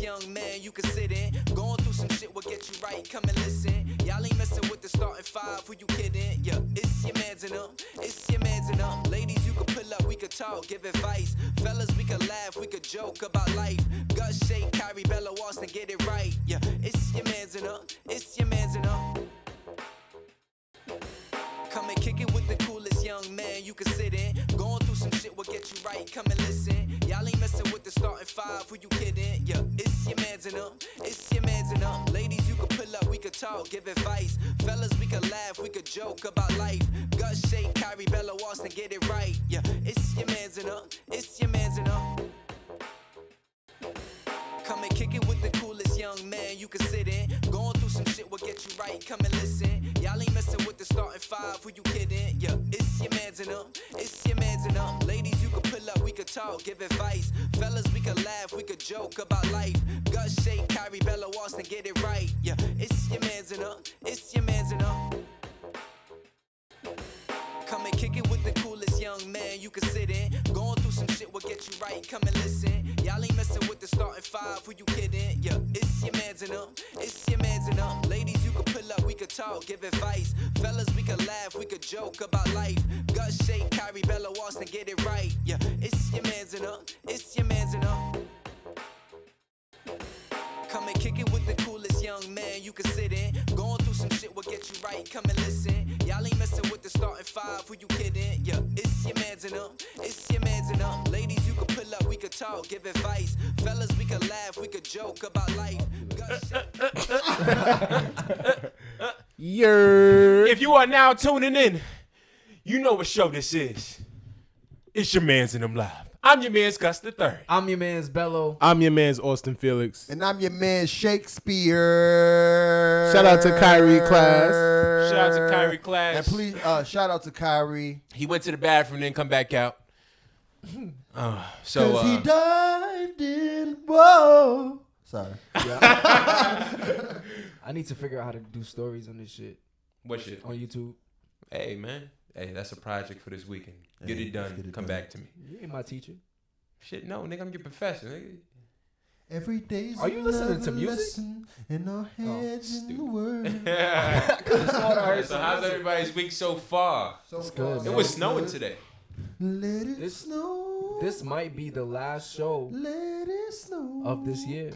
young man you can sit in. Going through some shit will get you right, come and listen. Y'all ain't messing with the starting five, who you kidding? Yeah, it's your mans and them, it's your mans and them. Ladies, you can pull up, we could talk, give advice. Fellas, we could laugh, we could joke about life. Gut shake, Kyrie, Bella, Austin, get it right. Yeah, it's your mans and them, it's your mans and them. Come and kick it with the coolest young man you can sit in. Going through some shit will get you right, come and listen. Y'all ain't messing with the starting five, who you kidding? Yeah, it's your mans and them, it's your mans and them. Ladies, you can pull up, we could talk, give advice. Fellas, we could laugh, we could joke about life. Gut shake, Kyrie, Bella, Austin, get it right. Yeah, it's your mans and them, it's your mans and them. Come and kick it with the coolest young man you can sit in. Going through some shit will get you right, come and listen. Y'all ain't messing with the starting five, who you kidding? Yeah, it's your mans and them, it's your mans and them. Ladies, you can pull up, we could talk, give advice. Fellas, we could laugh, we could joke about life. Gut shake, Kyrie, Bella, Austin, get it right. Yeah, it's your mans and them, it's your mans and them. Come and kick it with the coolest young man you can sit in. Going through some shit will get you right, come and listen. Y'all ain't messing with the starting five, who you kidding? Yeah, it's your mans and them, it's your mans and them. Ladies, you can pull up, we could talk, give advice. Fellas, we could laugh, we could joke about life. Gut shake, Kyrie, Bella, Austin, get it right. Yeah, it's your mans and them, it's your mans and them. Come and kick it with the coolest young man you can sit in. Going through some shit will get you right, come and listen. Y'all ain't messing with the starting five, who you kidding? Yeah, it's your mans and them, it's your mans and them. Ladies, you can pull up, we could talk, give advice. Fellas, we could laugh, we could joke about life. If you are now tuning in, you know what show this is. It's your Mans and Them Live. I'm your man's Gus the Third. I'm your man's Bello. I'm your man's Austin Felix. And I'm your man Shakespeare. Shout out to Kyrie Class. Shout out to Kyrie Class. And please, shout out to Kyrie. He went to the bathroom, then come back out. Cause he dived in. Whoa. Sorry. I need to figure out how to do stories on this shit. What shit? On YouTube. Hey, man. Hey, that's a project for this weekend. Get it done. Come back to me. You ain't my teacher. Shit, no, nigga, I'm your professor, nigga. Every day's Are you listening to music? In our heads in the world. So how's everybody's week so far? It's good, It was snowing today. Let it snow. This might be the last show Let it snow. of this year.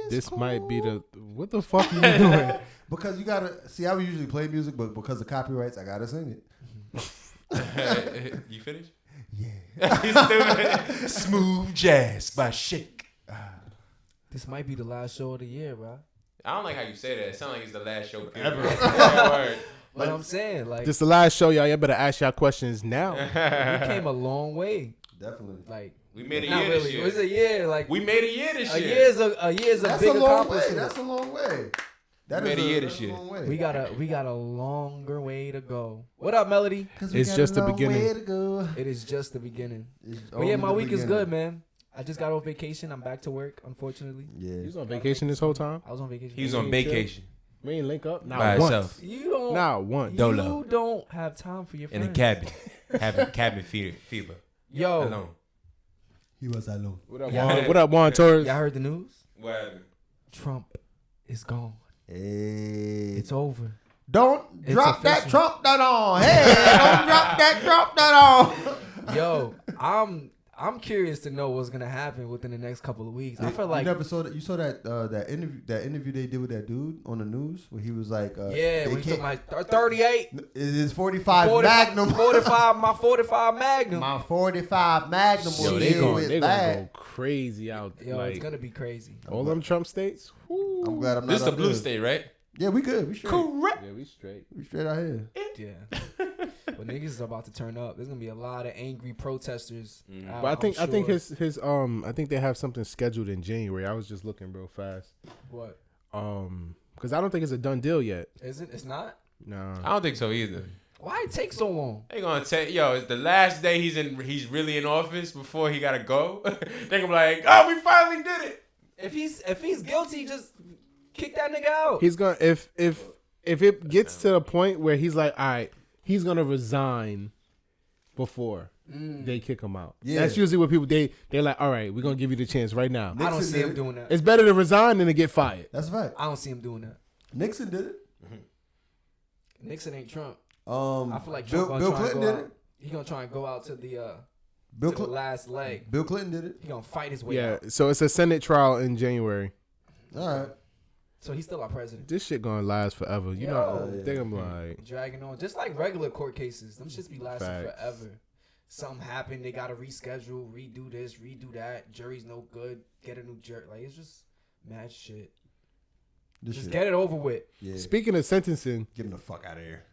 This might be the... What the fuck are you doing? Because you gotta see, I would usually play music, but because of copyrights, I gotta sing it. You finished? Yeah. Smooth Jazz by Shake. This might be the last show of the year, bro. I don't like how you say that. It sounds like it's the last show Ever. Yeah, word. But I'm saying, like, This the last show, y'all. Y'all better ask y'all questions now. we came a long way. Definitely. Like, We made a not year really. this year. It was a year. Like, We made a year this a year. year's a That's big a long way. accomplishment. That's a long way. That Made is a year that's this year. long way. We got a longer way to go. What up, Melody? 'Cause we It's got just a the long beginning. way to go. It is just the beginning. It's But yeah, only my the week is beginning. good, man. I just got off vacation. I'm back to work, unfortunately. Yeah. You was on vacation this whole time? I was on vacation. He was on vacation We ain't link up? Not by once. himself You don't. Not once. Dolo. You don't have time for your in friends. a cabin, having cabin fever Yo, alone. He was alone. What up, Yeah. Juan? What up, Juan Torres? y'all heard the news? What? Trump is gone. Hey. It's over. Don't It's drop that official. Trump that on. Hey, don't drop that Trump that on. Yo, I'm curious to know what's gonna happen within the next couple of weeks. I feel like you never saw that. You saw that that interview they did with that dude on the news where he was like, yeah, they when he took can't- my 38, it is 45 45 Magnum. 45, my 45 Magnum. My 45 Magnum Yo, will they deal gonna with go that. crazy out. Yo, like, it's gonna be crazy. all them Trump states? Woo. I'm glad I'm not This is the up blue there. state, right? Yeah, we good. We straight. Correct. Yeah, we straight. We straight out here. Yeah, but niggas is about to turn up. There's gonna be a lot of angry protesters. But I think sure. his I think they have something scheduled in January. I was just looking real fast. What Because I don't think it's a done deal yet. is it? It's not. No. I don't think so either. Why it take so long? They gonna take it's the last day he's really in office before he gotta go. They gonna be like, oh, we finally did it. If he's guilty, just kick that nigga out. He's gonna if it gets to the point where he's like, all right, he's gonna resign before. they kick him out. Yeah. That's usually what people they're like, all right, we're gonna give you the chance right now. I don't Nixon see did him it. doing that. It's better to resign than to get fired. That's right. I don't see him doing that. Nixon did it. Nixon ain't Trump. I I feel like Bill, Trump Bill gonna try Clinton and go did out. it. He gonna try and go out to the Bill, to the last leg. Bill Clinton did it. He gonna fight his way Yeah, out. so it's a Senate trial in January. All right. So he's still our president. This shit gonna last forever. You know, Yo. they're gonna be like, Dragging on, just like regular court cases. Them shits be lasting Facts. forever. Something happened, they gotta reschedule, redo this, redo that. Jury's no good. Get a new jury. Like it's just mad shit. This Just shit. get it over with. Yeah. speaking of sentencing, Get him the fuck out of here.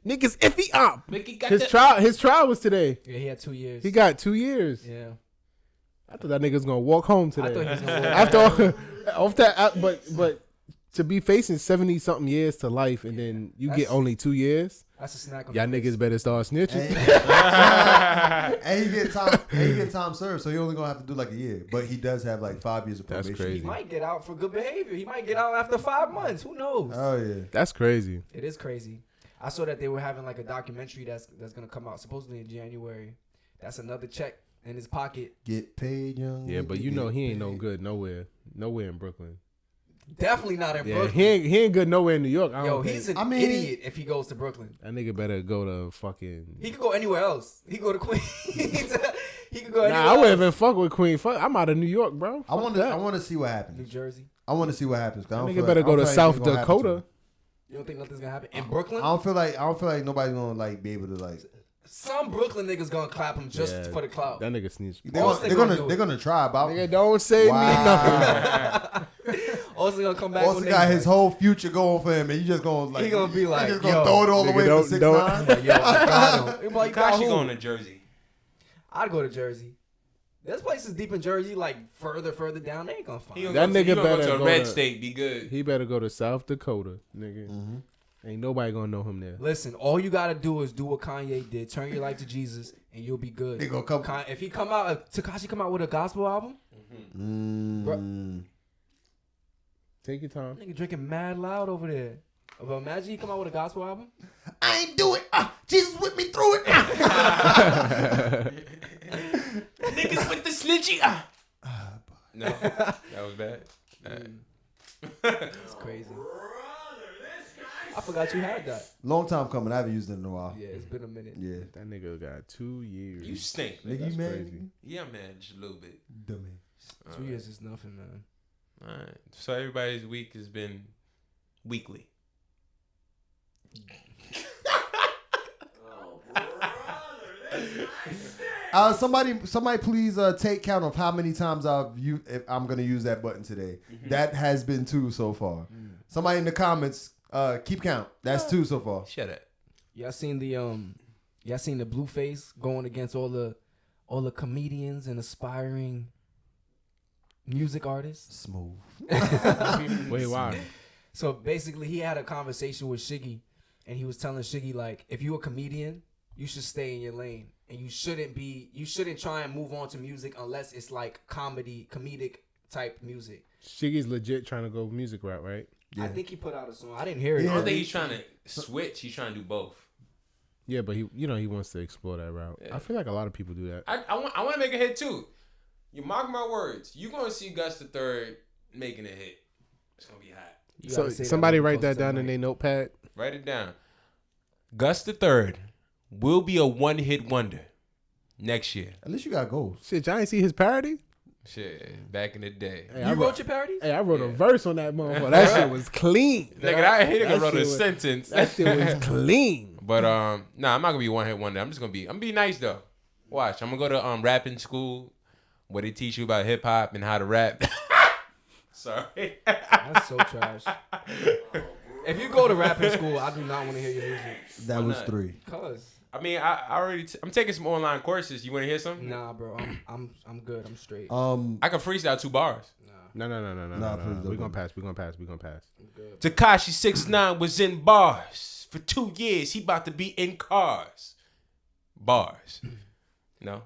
niggas iffy up. Mickey got His trial was today. Yeah, he had 2 years. He got 2 years. yeah. I thought that nigga was gonna walk home I thought today. he was gonna After off that, but to be facing 70 something years to life and then you get That's- only 2 years, That's a snack on y'all the niggas better start snitching. And he get time served, so he only gonna have to do like a year. But he does have like 5 years of That's probation. crazy. He might get out for good behavior. He might get out after 5 months. Who knows? Oh yeah. That's crazy. It is crazy. I saw that they were having like a documentary that's gonna come out supposedly in January. That's another check in his pocket. Get paid, young. Yeah, but nigga, you know get he ain't no paid. good nowhere in Brooklyn. Definitely not in Yeah, Brooklyn. he ain't good nowhere in New York. I Yo, don't think. he's an I mean- idiot if he goes to Brooklyn. That nigga better go to fucking. He could go anywhere else. He could go to Queens. He could go anywhere Nah, I wouldn't else. even fuck with Queen. Fuck, I'm out of New York, bro. I want to. that. I want to see what New happens. Jersey. I want to see what happens. 'Cause I That don't nigga feel better like- I go don't to feel like South anything gonna happen to Dakota. him. You don't think nothing's gonna happen in Brooklyn? I don't feel like nobody's gonna like be able to like. Some Brooklyn niggas gonna clap him just Yeah, for the clout. That nigga sneeze. Austin gonna do it. They're gonna try, but Nigga, don't say me nothing. Austin gonna come back. Austin with got niggas his whole future going for him, and you just gonna like. He gonna be like, you just gonna yo, throw it all the nigga, way for don't- 6ix9ine. like, yo, I got him. Like, got Takashi who? going to Jersey. I'd go to Jersey. There's places deep in Jersey, like further down. They ain't gonna find. He gonna That go to- nigga he gonna better go to go a red to- state. Be good. He better go to South Dakota, nigga. Mm-hmm. Ain't nobody gonna know him there. Listen, all you gotta do is do what Kanye did. Turn your life to Jesus, and you'll be good. They gonna come. If he come out, if Takashi come out with a gospel album, Take your time. nigga drinking mad loud over there. But imagine he come out with a gospel album. I ain't do it. Jesus with me through it. Niggas with the snitchy. No, that was bad. It's crazy. I forgot you had that. Long time coming. I haven't used it in a while. Yeah, it's been a minute. Yeah. That nigga got 2 years. You stink. Nigga, That's you mad? crazy. Yeah, man, just a little bit. Dummy. 2 years is nothing, man. All right. So everybody's week has been weekly. Somebody please take count of how many times if I'm gonna use that button today. That has been 2 so far. Somebody in the comments, keep count. That's 2 so far. Shut up. Y'all seen the Blueface going against all the comedians and aspiring music artists? Smooth. Wait, why? So basically, he had a conversation with Shiggy, and he was telling Shiggy, like, if you're a comedian, you should stay in your lane, and you shouldn't try and move on to music unless it's like comedic type music. Shiggy's legit trying to go music route, right? Yeah. I think he put out a song. I didn't hear it. Yeah. I don't think he's trying to switch. He's trying to do both. Yeah, but he wants to explore that route. Yeah. I feel like a lot of people do that. I want to make a hit too. You mark my words. You gonna see Gus the Third making a hit. It's gonna be hot. You So gotta say that somebody when write you that post down mic. in their notepad. Write it down. Gus the Third will be a one-hit wonder next year. At least you got goals. Shit, y'all ain't see his parody? Shit, back in the day. Hey, You I wrote your parodies? Hey, I wrote a verse on that motherfucker. That shit was clean. Nigga, I hate That I wrote a shit was- sentence. That shit was clean. But nah, I'm not gonna be one-hit wonder. I'm gonna be nice though. Watch, I'm gonna go to rapping school where they teach you about hip hop and how to rap. Sorry. That's so trash. If you go to rapping school, I do not want to hear your music. That Why was not? 3. Cause I mean, I already I'm taking some online courses. You want to hear some? nah, bro, I'm good. I'm straight. I can freestyle 2 bars. No. Nah, please don't We're do gonna pass. We're gonna pass. We're gonna pass. Takashi 6ix9ine was in bars for 2 years. He about to be in cars. Bars. No,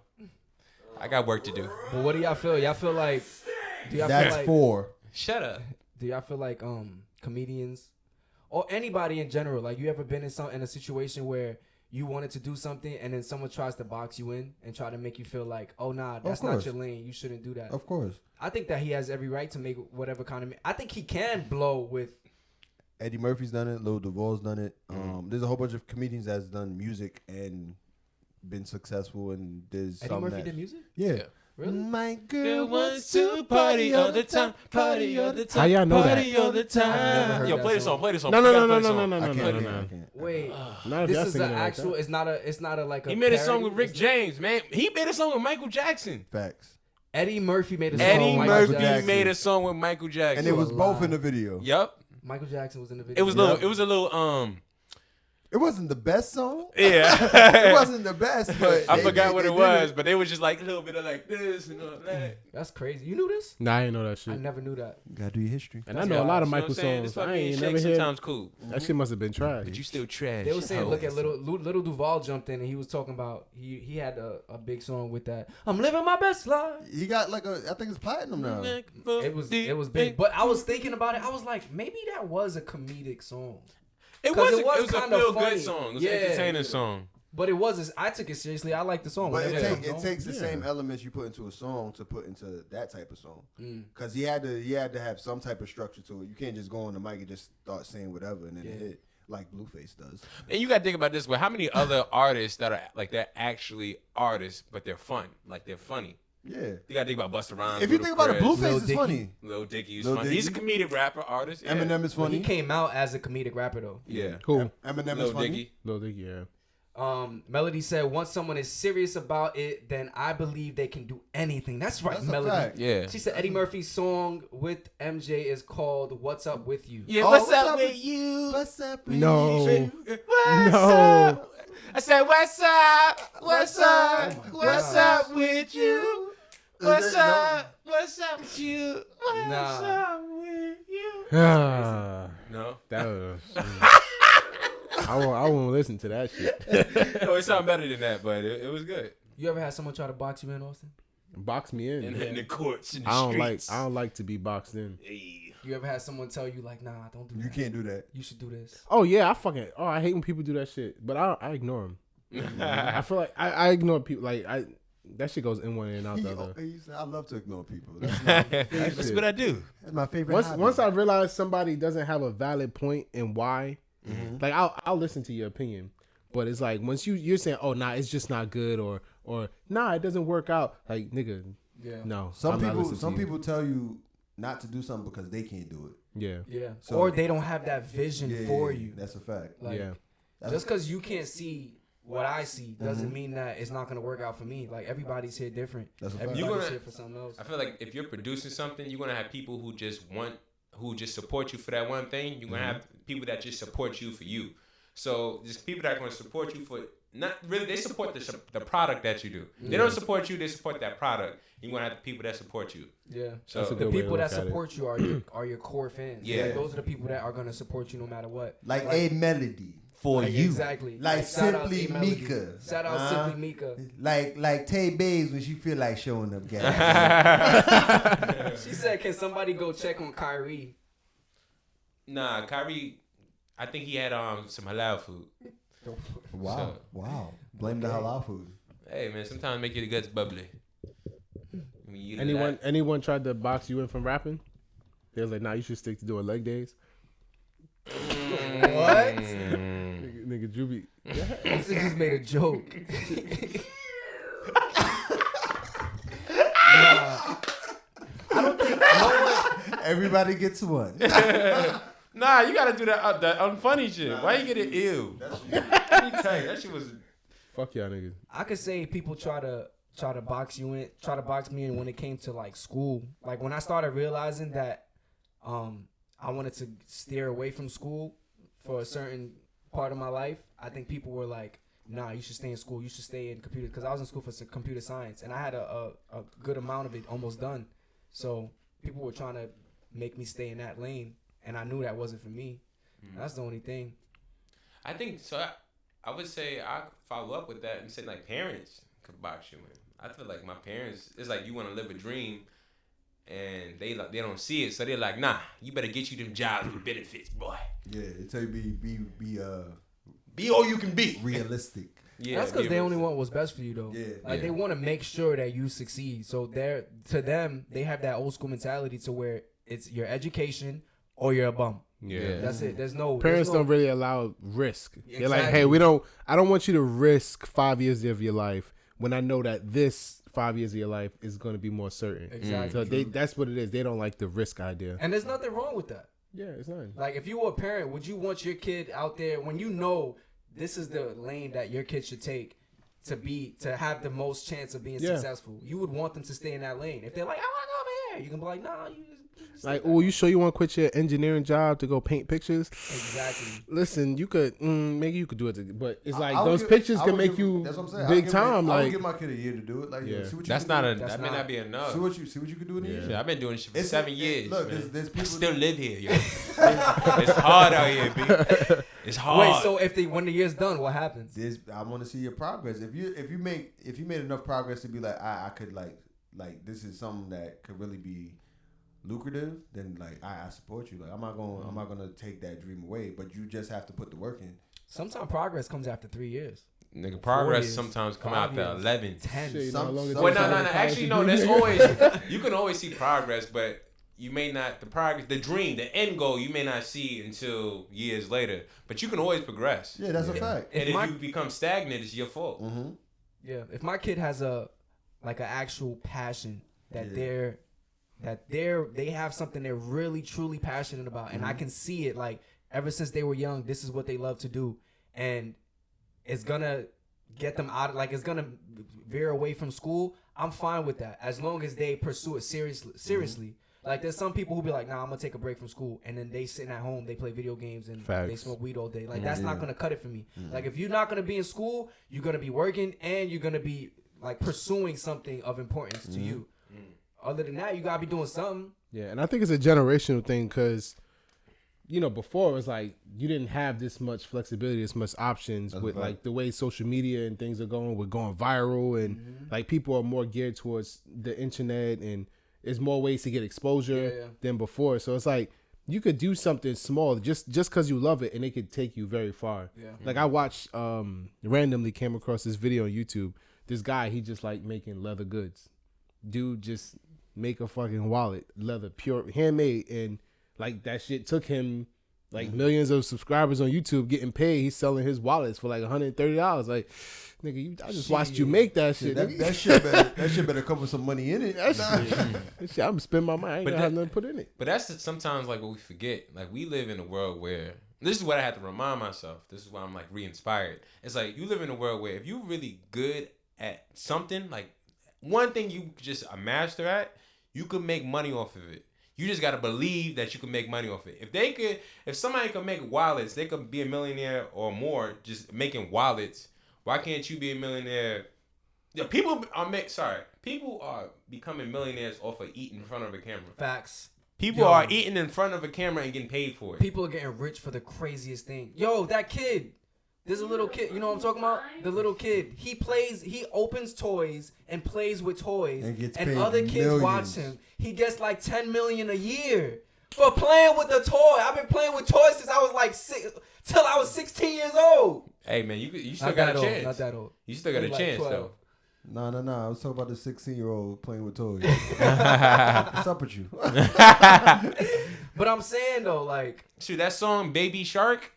I got work to do. But what do y'all feel? Y'all feel like? Do y'all That's feel like? 4. Shut up. Do y'all feel like comedians or anybody in general? Like you ever been in a situation where you wanted to do something and then someone tries to box you in and try to make you feel like, oh nah, that's not your lane. You shouldn't do that. Of course. I think that he has every right to make whatever kind of. I think he can blow with. Eddie Murphy's done it. Lil Duval's done it. There's a whole bunch of comedians that's done music and been successful. And there's Eddie Murphy did music? Yeah. Really? My girl Girl wants wants to to party all the time, party all the time. How y'all know party that? all the I've never time. heard Yo, that play the song. song, play the song. No, You no, gotta no, play no, the no, song. no, no, I no, can't. no, no. Wait, Not if this y'all is singing an it like actual. that. It's not a like a. He made a song parody. with Rick James, man. He made a song with Michael Jackson. Facts. Eddie Murphy made a song. Eddie with Michael Murphy Jackson. made a song with Michael Jackson. And it was a both lie. in the video. Yup. Michael Jackson was in the video. It was a little It wasn't the best song. yeah. It wasn't the best, but I they forgot did- what they it did was, but they was just like a little bit of like this and all that. That's crazy. You knew this? Nah, I ain't know that I shit. never knew that. Gotta do your history. And I know a lot of Michael This songs. why I being ain't Shake never heard. sometimes cool. That shit must have been trash. But you still trash. They were saying, Oh. look at little Duval jumped in and he was talking about he had a big song with that. I'm living my best life. He got like I think it's platinum now. It was big, but I was thinking about it. I was like, maybe that was a comedic song. It 'Cause was it was a kinda feel funny. good song. It was Yeah. an entertaining song. But it was. I took it seriously. I like the song. But Whenever it comes on. takes the Yeah. same elements you put into a song to put into that type of song. Mm. Because he had to have some type of structure to it. You can't just go on the mic and just start saying whatever and then it hit like Blueface does. And you gotta think about this, but how many other artists that are like they're actually artists, but they're fun, like they're funny. Yeah. You gotta think about Busta Rhymes. If you think about it, Ludacris, Blueface is Dicky. funny. Lil Dicky is Lil funny. He's a Dicky. comedic rapper, artist. Yeah. Eminem is But funny. he came out as a comedic rapper though. Yeah. Who? Eminem Lil is funny. Dicky. Lil Dicky, yeah. Melody said, once someone is serious about it, then I believe they can do anything. That's right, That's a Melody. fact. Yeah. She said Eddie Murphy's song with MJ is called "What's Up With You." Yeah. Oh, What's, what's up up with with- you? What's up? with No. you? What's No. up? I said, what's up? What's up? Oh my What's gosh. up with you? What's up? What's up with you? What's Nah. up with you? Ah, No. that was. I won't listen to that shit. No, it sounded better than that, but it was good. You ever had someone try to box you in, Austin? Box me in. In the courts, in the I streets. don't like to be boxed in. Hey. You ever had someone tell you like, "Nah, don't do You that. can't do that. You should do this." Oh yeah, I hate when people do that shit, but I ignore them. I feel like I ignore people. Like that shit goes in one and out the other. He said, I love to ignore people. That's my favorite. That's what I do. That's my favorite. hobby. Once I realize somebody doesn't have a valid point and why, Mm-hmm. like I'll listen to your opinion, but it's like once you're saying, oh nah, it's just not good, or nah, it doesn't work out. Like nigga, Yeah. no. some I'm not people listening to some you. people tell you not to do something because they can't do it. Yeah. Yeah. So- or they don't have that vision Yeah, for yeah, you. That's a fact. Like, Yeah. just because you can't see what I see doesn't Mm-hmm. mean that it's not gonna work out for me. Like everybody's here different. That's a fact. Everybody's You gonna- here for something else. I feel like if you're producing something, you're gonna have people who just support you for that one thing. You're gonna have people that just support you for you. So just people that are gonna support you for not really. They support the product that you do. They don't support you. They support that product. You're gonna have the people that support you. Yeah. So That's a The good way to people that look at it. support you are your core fans. Yeah. Like, those are the people that are gonna support you no matter what. Like a melody for Like, you. exactly. Like shout out Simply A Melody. Mika. Shout out Uh-huh. Simply Mika. Like Tay Bays when she feel like showing up, guys. She said, "Can somebody go check on Kyrie?" Nah, Kyrie. I think he had some halal food. Wow. Wow. Blame the halal food. Hey man, sometimes make your guts bubbly. When you eat a lot. Anyone tried to box you in from rapping? They was like, nah, you should stick to doing leg days. What? Nigga Juby. This just made a joke. Everybody gets one. Nah, you gotta do that unfunny shit. Why you get it ill? Let me tell you, that shit was. Fuck y'all niggas. I could say people try to box me in when it came to like school. Like when I started realizing that I wanted to steer away from school for a certain part of my life, I think people were like, nah, you should stay in school. You should stay in computer, because I was in school for computer science and I had a good amount of it almost done. So people were trying to make me stay in that lane, and I knew that wasn't for me. That's the only thing. I think so. I would say I follow up with that and say like parents could box you in. I feel like my parents. It's like you want to live a dream, and they don't see it, so they're like, nah, you better get you them jobs with benefits, boy. Yeah, they tell you be Be all you can be. Realistic. Yeah, That's because they only want what's best for you, though. Yeah. Like, they want to make sure that you succeed. So to them, they have that old school mentality to where it's your education or you're a bum. Yeah. That's it. There's no Parents there's no, don't really allow risk. They're like, Exactly. hey, I don't want you to risk 5 years of your life when I know that this 5 years of your life is going to be more certain. Exactly. So that's what it is. They don't like the risk idea. And there's nothing wrong with that. Yeah, it's not. Like, if you were a parent, would you want your kid out there when you know this is the lane that your kid should take to have the most chance of being successful? You would want them to stay in that lane. If they're like, I want to go over here, you can be like, nah, you Like, oh, you sure you want to quit your engineering job to go paint pictures? Exactly. Listen, you could, maybe you could do it, but it's like I would those give- pictures I can would make give- you that's what I'm saying. big I time. would Like, give my kid a year to do it. Like, Yeah. see what you That's can not do. a. That's That may not- not be enough. See what you can do in a year. Shit, I've been doing this shit for It's- 7 years. Look, man. there's people I still live here, yo. It's hard out here, B. It's hard. Wait, so when the year's done, what happens? I want to see your progress. If you made enough progress to be like I could like this is something that could really be lucrative, then like I support you. Like I'm not gonna take that dream away, but you just have to put the work in. Sometimes progress comes after 3 years. Nigga, progress years, sometimes come 5 after years, 11. 10. shit, you know, Some- how long it some- Well, takes no. to have a college Actually, no. degree? There's always you can always see progress, but you may not the dream, the end goal. You may not see until years later, but you can always progress. Yeah, that's a fact. And if my- you become stagnant, it's your fault. Mm-hmm. Yeah, if my kid has an actual passion that Yeah. they have something they're really truly passionate about, and I can see it like ever since they were young, this is what they love to do, and it's gonna get them out of it's gonna veer away from school. I'm fine with that as long as they pursue it seriously. Like, there's some people who be like, nah, I'm gonna take a break from school, and then they sitting at home, they play video games and Facts. they smoke weed all day. Like, that's not Yeah. gonna cut it for me. Like, if you're not gonna be in school, you're gonna be working and you're gonna be like pursuing something of importance to you. Other than that, you gotta be doing something. Yeah, and I think it's a generational thing because, before it was like you didn't have this much flexibility, this much options with right. like the way social media and things are going. We're going viral, and like people are more geared towards the internet, and there's more ways to get exposure than before. So it's like you could do something small just because you love it, and it could take you very far. Yeah. Like I watched randomly came across this video on YouTube. This guy, he just like making leather goods. Dude just make a fucking wallet, leather, pure handmade, and like that shit took him like millions of subscribers on YouTube getting paid. He's selling his wallets for like $130. Like, nigga, I just watched you make that shit. That shit better come with some money in it. That shit, I'm spending my money. I ain't But gonna have nothing to put in it. But that's sometimes like what we forget. Like, we live in a world where this is what I have to remind myself. This is why I'm like re-inspired. It's like you live in a world where if you're really good at something, like one thing you just a master at, you could make money off of it. You just gotta believe that you can make money off it. If somebody could make wallets, they could be a millionaire or more just making wallets. Why can't you be a millionaire? Yeah, people are becoming millionaires off of eating in front of a camera. Facts. People Yo. are eating in front of a camera and getting paid for it. People are getting rich for the craziest thing. Yo, that kid. There's a little kid. You know what I'm talking about? The little kid. He opens toys and plays with toys. And gets paid other kids millions. watch him. He gets like $10 million a year for playing with the toy. I've been playing with toys since I was like till I was 16 years old. Hey man, you still Not got that a old. chance. Not that old. You still got a Maybe like chance 12. though. No. I was talking about the 16-year-old playing with toys. What's up with you? But I'm saying though, like, Shoot, that song Baby Shark,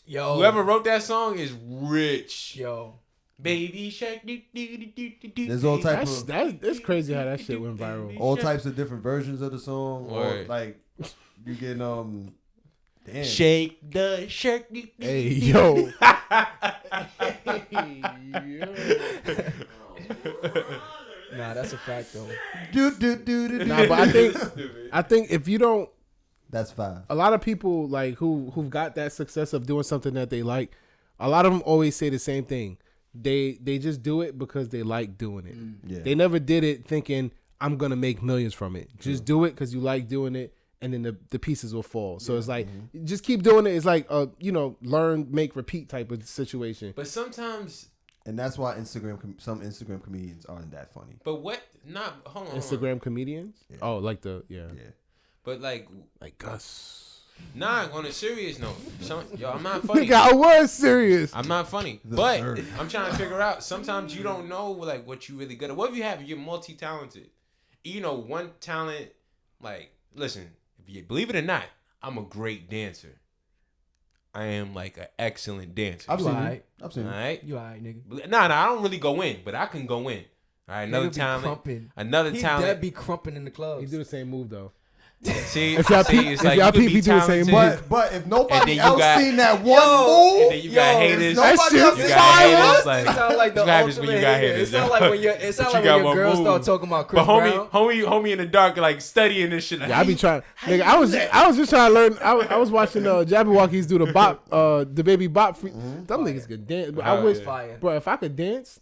yo, whoever wrote that song is rich. yo, Baby Shark. There's all type That's of it's crazy how that shit went viral. all types of different versions of the song. Or Word. like you get damn. Shake the shark. Hey yo. nah, that's a fact though. Nah, but I think if you don't, That's 5. a lot of people like who've got that success of doing something that they like, a lot of them always say the same thing. They just do it because they like doing it. Yeah. They never did it thinking I'm gonna make millions from it. Just do it because you like doing it, and then the pieces will fall. So it's like just keep doing it. It's like learn, make, repeat type of situation. But sometimes, And that's why some Instagram comedians aren't that funny. but what? Not hold on. Instagram comedians. Yeah. Oh, like the yeah. Yeah. But like Like Gus. Nah, on a serious note, yo, I'm not funny. Nigga, I was serious. I'm not funny, but I'm trying to figure out. Sometimes you don't know like what you really good at. What if you have? You're multi-talented. You know, one talent. Like, listen, if you believe it or not, I'm a great dancer. I am like an excellent dancer. I've seen Alright. it. I've seen it. All right. You alright, nigga? Nah, I don't really go in, but I can go in. All right, another Nigga be talent. crumping. Another He talent. dead be crumping in the clubs. He do the same move though. See, If y'all peep- it's if like y'all you could peep, be he do the same talented, But if And nobody then you else got- seen that one and move, then you got Yo, haters. nobody That shit else You seen got that haters. one. Like, It sound like the what happens ultimate when you got hater. haters? It sound like when you it sound But like you when got your one girl move. start talking about Chris But Brown. homie in the dark, like studying this shit. Like, Yeah, I be trying. Nigga, I was just trying to learn. I was watching Jabberwockies do the bop, the baby bop. Them niggas could dance. But I Oh, wish, yeah. Fire. bro, if I could dance,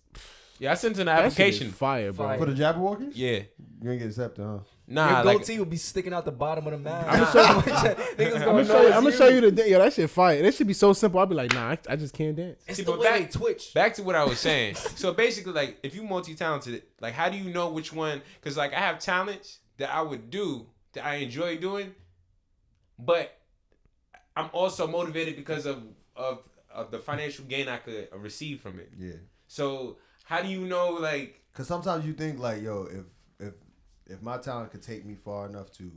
Yeah, I sent in the that shit application. is fire, bro. Fire. For the Jabberwockies? Yeah, You ain't get accepted, huh? nah, Your like goatee will be sticking out the bottom of the mask. I'ma show you- Niggas I'm gonna gonna know it's show you. you the dance. Yo, that shit fire. That should be so simple. I'll be like, nah, I just can't dance. It's See, the but way back- they twitch. back to what I was saying. So basically, like, if you multi-talented, like, how do you know which one? Because like, I have talents that I would do that I enjoy doing, but I'm also motivated because of the financial gain I could receive from it. Yeah. So how do you know, like? Because sometimes you think like, yo, if my talent could take me far enough to,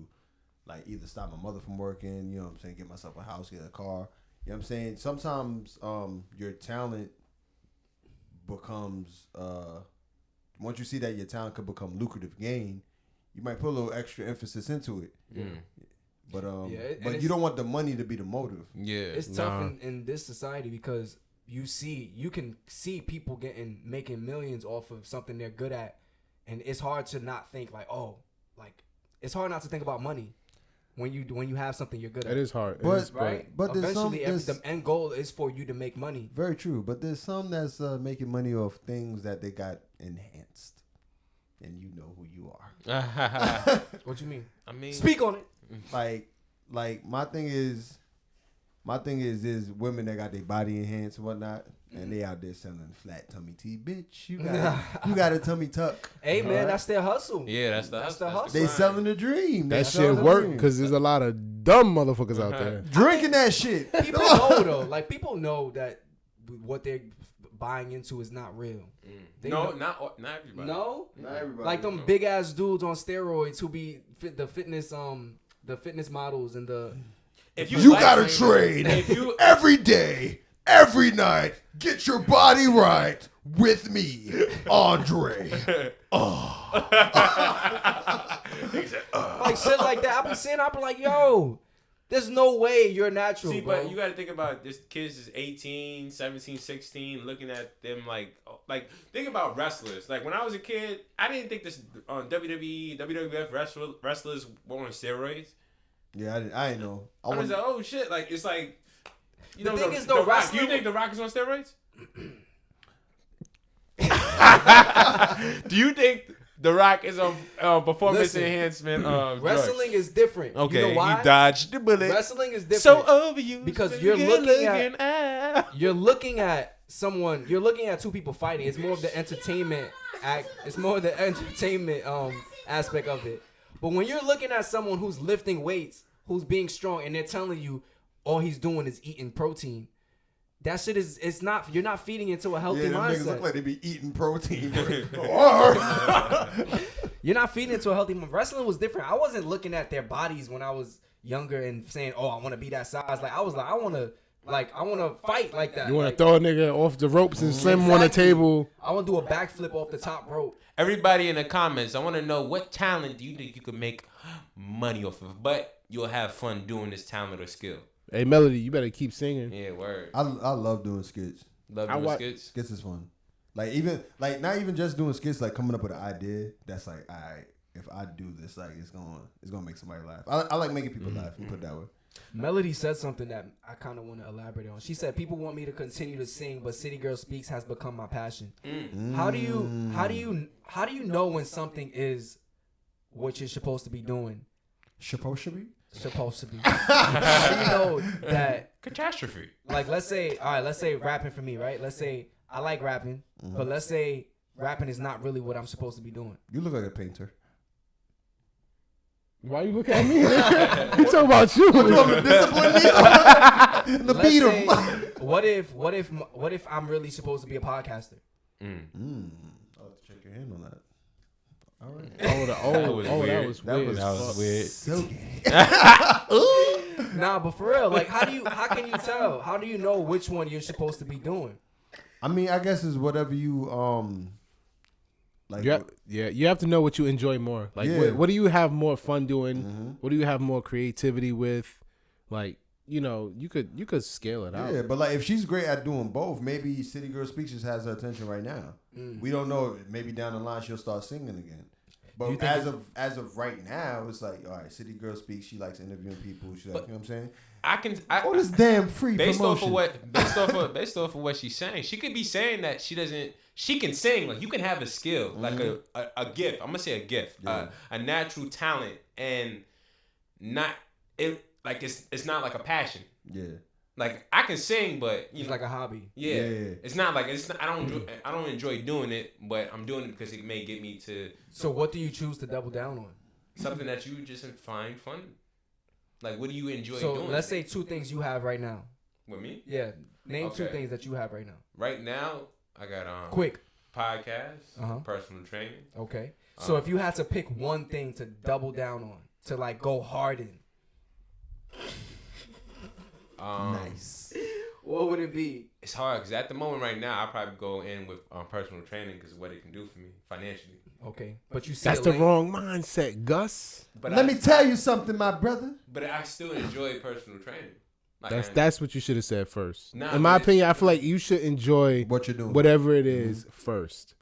like, either stop my mother from working, you know what I'm saying, get myself a house, get a car, you know what I'm saying. Sometimes your talent becomes once you see that your talent could become lucrative gain, you might put a little extra emphasis into it. But and but it's- you don't want the money to be the motive. Yeah, It's tough in this society because you can see people making millions off of something they're good at, and it's hard to not think like, oh, like it's hard not to think about money when you have something you're good at. It is hard. It But- is, right. but there's eventually, some- the end goal is for you to make money. Very true. But there's some that's making money off things that they got enhanced, and you know who you are. What you mean? I mean, Speak on it. Like my thing is women that got their body enhanced and whatnot, and they out there selling flat tummy tea, bitch. You got a tummy tuck. Hey man, that's their hustle. yeah, that's the hustle. They selling the dream. They that selling shit the work dream. because there's a lot of dumb motherfuckers out there. drinking that shit. People know though. Like people know that what they're buying into is not real. They No, know- not everybody. No, Not everybody. like them big ass dudes on steroids who be the fitness models and the. If You like- gotta train If you every day, every night. Get your body right with me, Andre. Like shit like that. I be like, yo, there's no way you're natural, See, bro. but you got to think about this. Kids is 18, 17, 16, looking at them like think about wrestlers. Like when I was a kid, I didn't think this on WWE, WWF wrestlers were on steroids. Yeah, I didn't know. I was like, oh shit! Like it's like, you The know, thing is, the though, Rock. wrestling- You think the Rock is on steroids? Do you think the Rock is on performance Listen, enhancement? Wrestling is different. Okay, You know why? he dodged the bullet. Wrestling is different. So over you Because you're looking at someone. You're looking at two people fighting. It's more of the entertainment act. It's more of the entertainment aspect of it. But when you're looking at someone who's lifting weights, who's being strong, and they're telling you all he's doing is eating protein, that shit is it's not. You're not feeding into a healthy yeah, them niggas mindset. look like they be eating protein. You're not feeding into a healthy. Wrestling was different. I wasn't looking at their bodies when I was younger and saying, "Oh, I want to be that size." Like I was like, I want to fight like that. You want like, to throw a nigga off the ropes and slam him on the Exactly. table. I want to do a backflip off the top rope. Everybody in the comments, I want to know what talent do you think you could make money off of, but you'll have fun doing this talent or skill. Hey, Melody, you better keep singing. Yeah, word. I love doing skits. Love I doing wa- skits. Skits is fun. Like even like not even just doing skits, like coming up with an idea that's like, all right, if I do this, like it's gonna make somebody laugh. I like making people laugh. You put it that way. Melody said something that I kind of want to elaborate on. She said, "People want me to continue to sing, but City Girl Speaks has become my passion." How do you know when something is what you're supposed to be doing? Supposed to be. Supposed to be. How do you know that? Catastrophe. Like, let's say rapping for me, right? Let's say I like rapping, but let's say rapping is not really what I'm supposed to be doing. You look like a painter. Why you looking at me? You talking about you? You want me to discipline me? To Let's beat say, him. what if I'm really supposed to be a podcaster? I'll have to check your hand on that. All right. That was weird. So Nah, but for real, like, how can you tell? How do you know which one you're supposed to be doing? I mean, I guess it's whatever you like. You have to know what you enjoy more. Like, Yeah. what do you have more fun doing? What do you have more creativity with? Like, you know, you could scale it out. Yeah, but like if she's great at doing both, maybe City Girl Speaks just has her attention right now. We don't know. Maybe down the line she'll start singing again. But as of right now, it's like, all right, City Girl Speaks. She likes interviewing people. She like, you know what I'm saying? I This damn free based off promotion. based off of what she's saying, she could be saying that she can sing. Like, you can have a skill, like a gift. I'm gonna say a gift, a natural talent, and not it. Like, it's not like a passion. Yeah. Like, I can sing, but It's like a hobby. yeah. Yeah. It's not like I don't enjoy doing it, but I'm doing it because it may get me to So what do you choose to double down on? something that you just find fun. Like, what do you enjoy So doing? let's say 2 things you have right now. With me Yeah, name 2 Okay. things that you have right now. right now, I got Quick. podcast, personal training. Okay. So if you had to pick one thing to double down on, to like go hard in, Nice. what would it be? It's hard because at the moment right now, I probably go in with personal training because of what it can do for me financially. Okay, but you see That's a the lane- wrong mindset, Gus. But Let me tell you something, my brother. But I still enjoy personal training. Like, That's what you should have said first. Nah, In my but opinion, I feel like you should enjoy What you're doing. whatever it is first,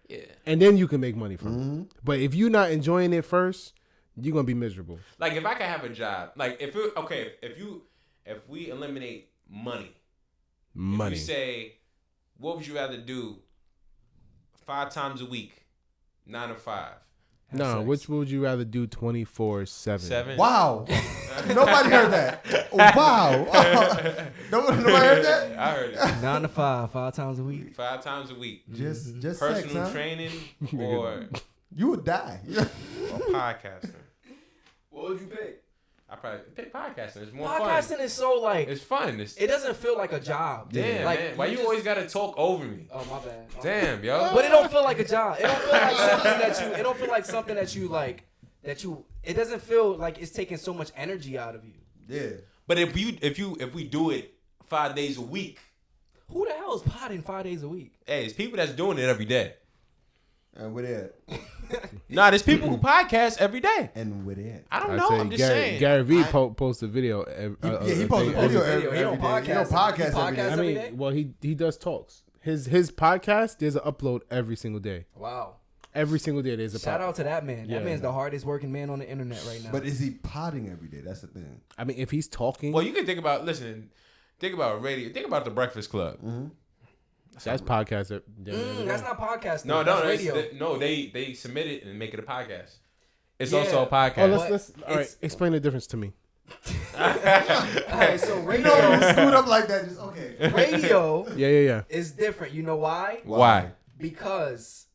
yeah. and then you can make money from it. But if you're not enjoying it first, you're gonna be miserable. Like, if I could have a job, like if we eliminate money. Money. If you say, what would you rather do 5 times a week, 9 to 5? No, sex. which would you rather do 24/7? 7? Wow. Nobody heard that. Wow. Nobody heard that? I heard it. 9 to 5, 5 times a week. 5 times a week. Just sex, Personal huh? training or You would die. podcasting. What would you pick? I probably pick podcasting. It's more fun. Podcasting is so like It's fun. it doesn't feel like a job. Damn, like, man. Why you just- always gotta talk over me? Oh my bad. Damn, yo. But it don't feel like a job. It don't feel like something that you. It don't feel like something that you like. That you. It doesn't feel like it's taking so much energy out of you. Yeah. But if we do it 5 days a week, Who the hell is potting 5 days a week? hey, it's people that's doing it every day. And with it. Nah, there's people who podcast every day. And with it. I don't I'd know. say I'm just Gary, saying. Gary Vee posts a video. He posts a video every He don't day. podcast. He don't podcast He every podcast day. I every mean, day? well, he does talks. His podcast, there's an upload every single day. Wow. Every single day there's a Shout pod. out to that man. Yeah. That man's the hardest working man on the internet right now. But is he potting every day? That's the thing. I mean, if he's talking, Well, you can think about radio. Think about the Breakfast Club. that's podcast. that's not podcasting. No, that's radio. radio. They submit it and make it a podcast. It's Yeah. also a Oh, podcast. let's all right. Explain the difference to me. All right, so You radio, know, you screwed up like that. Just okay. radio Yeah. is different. You know why? Why? Because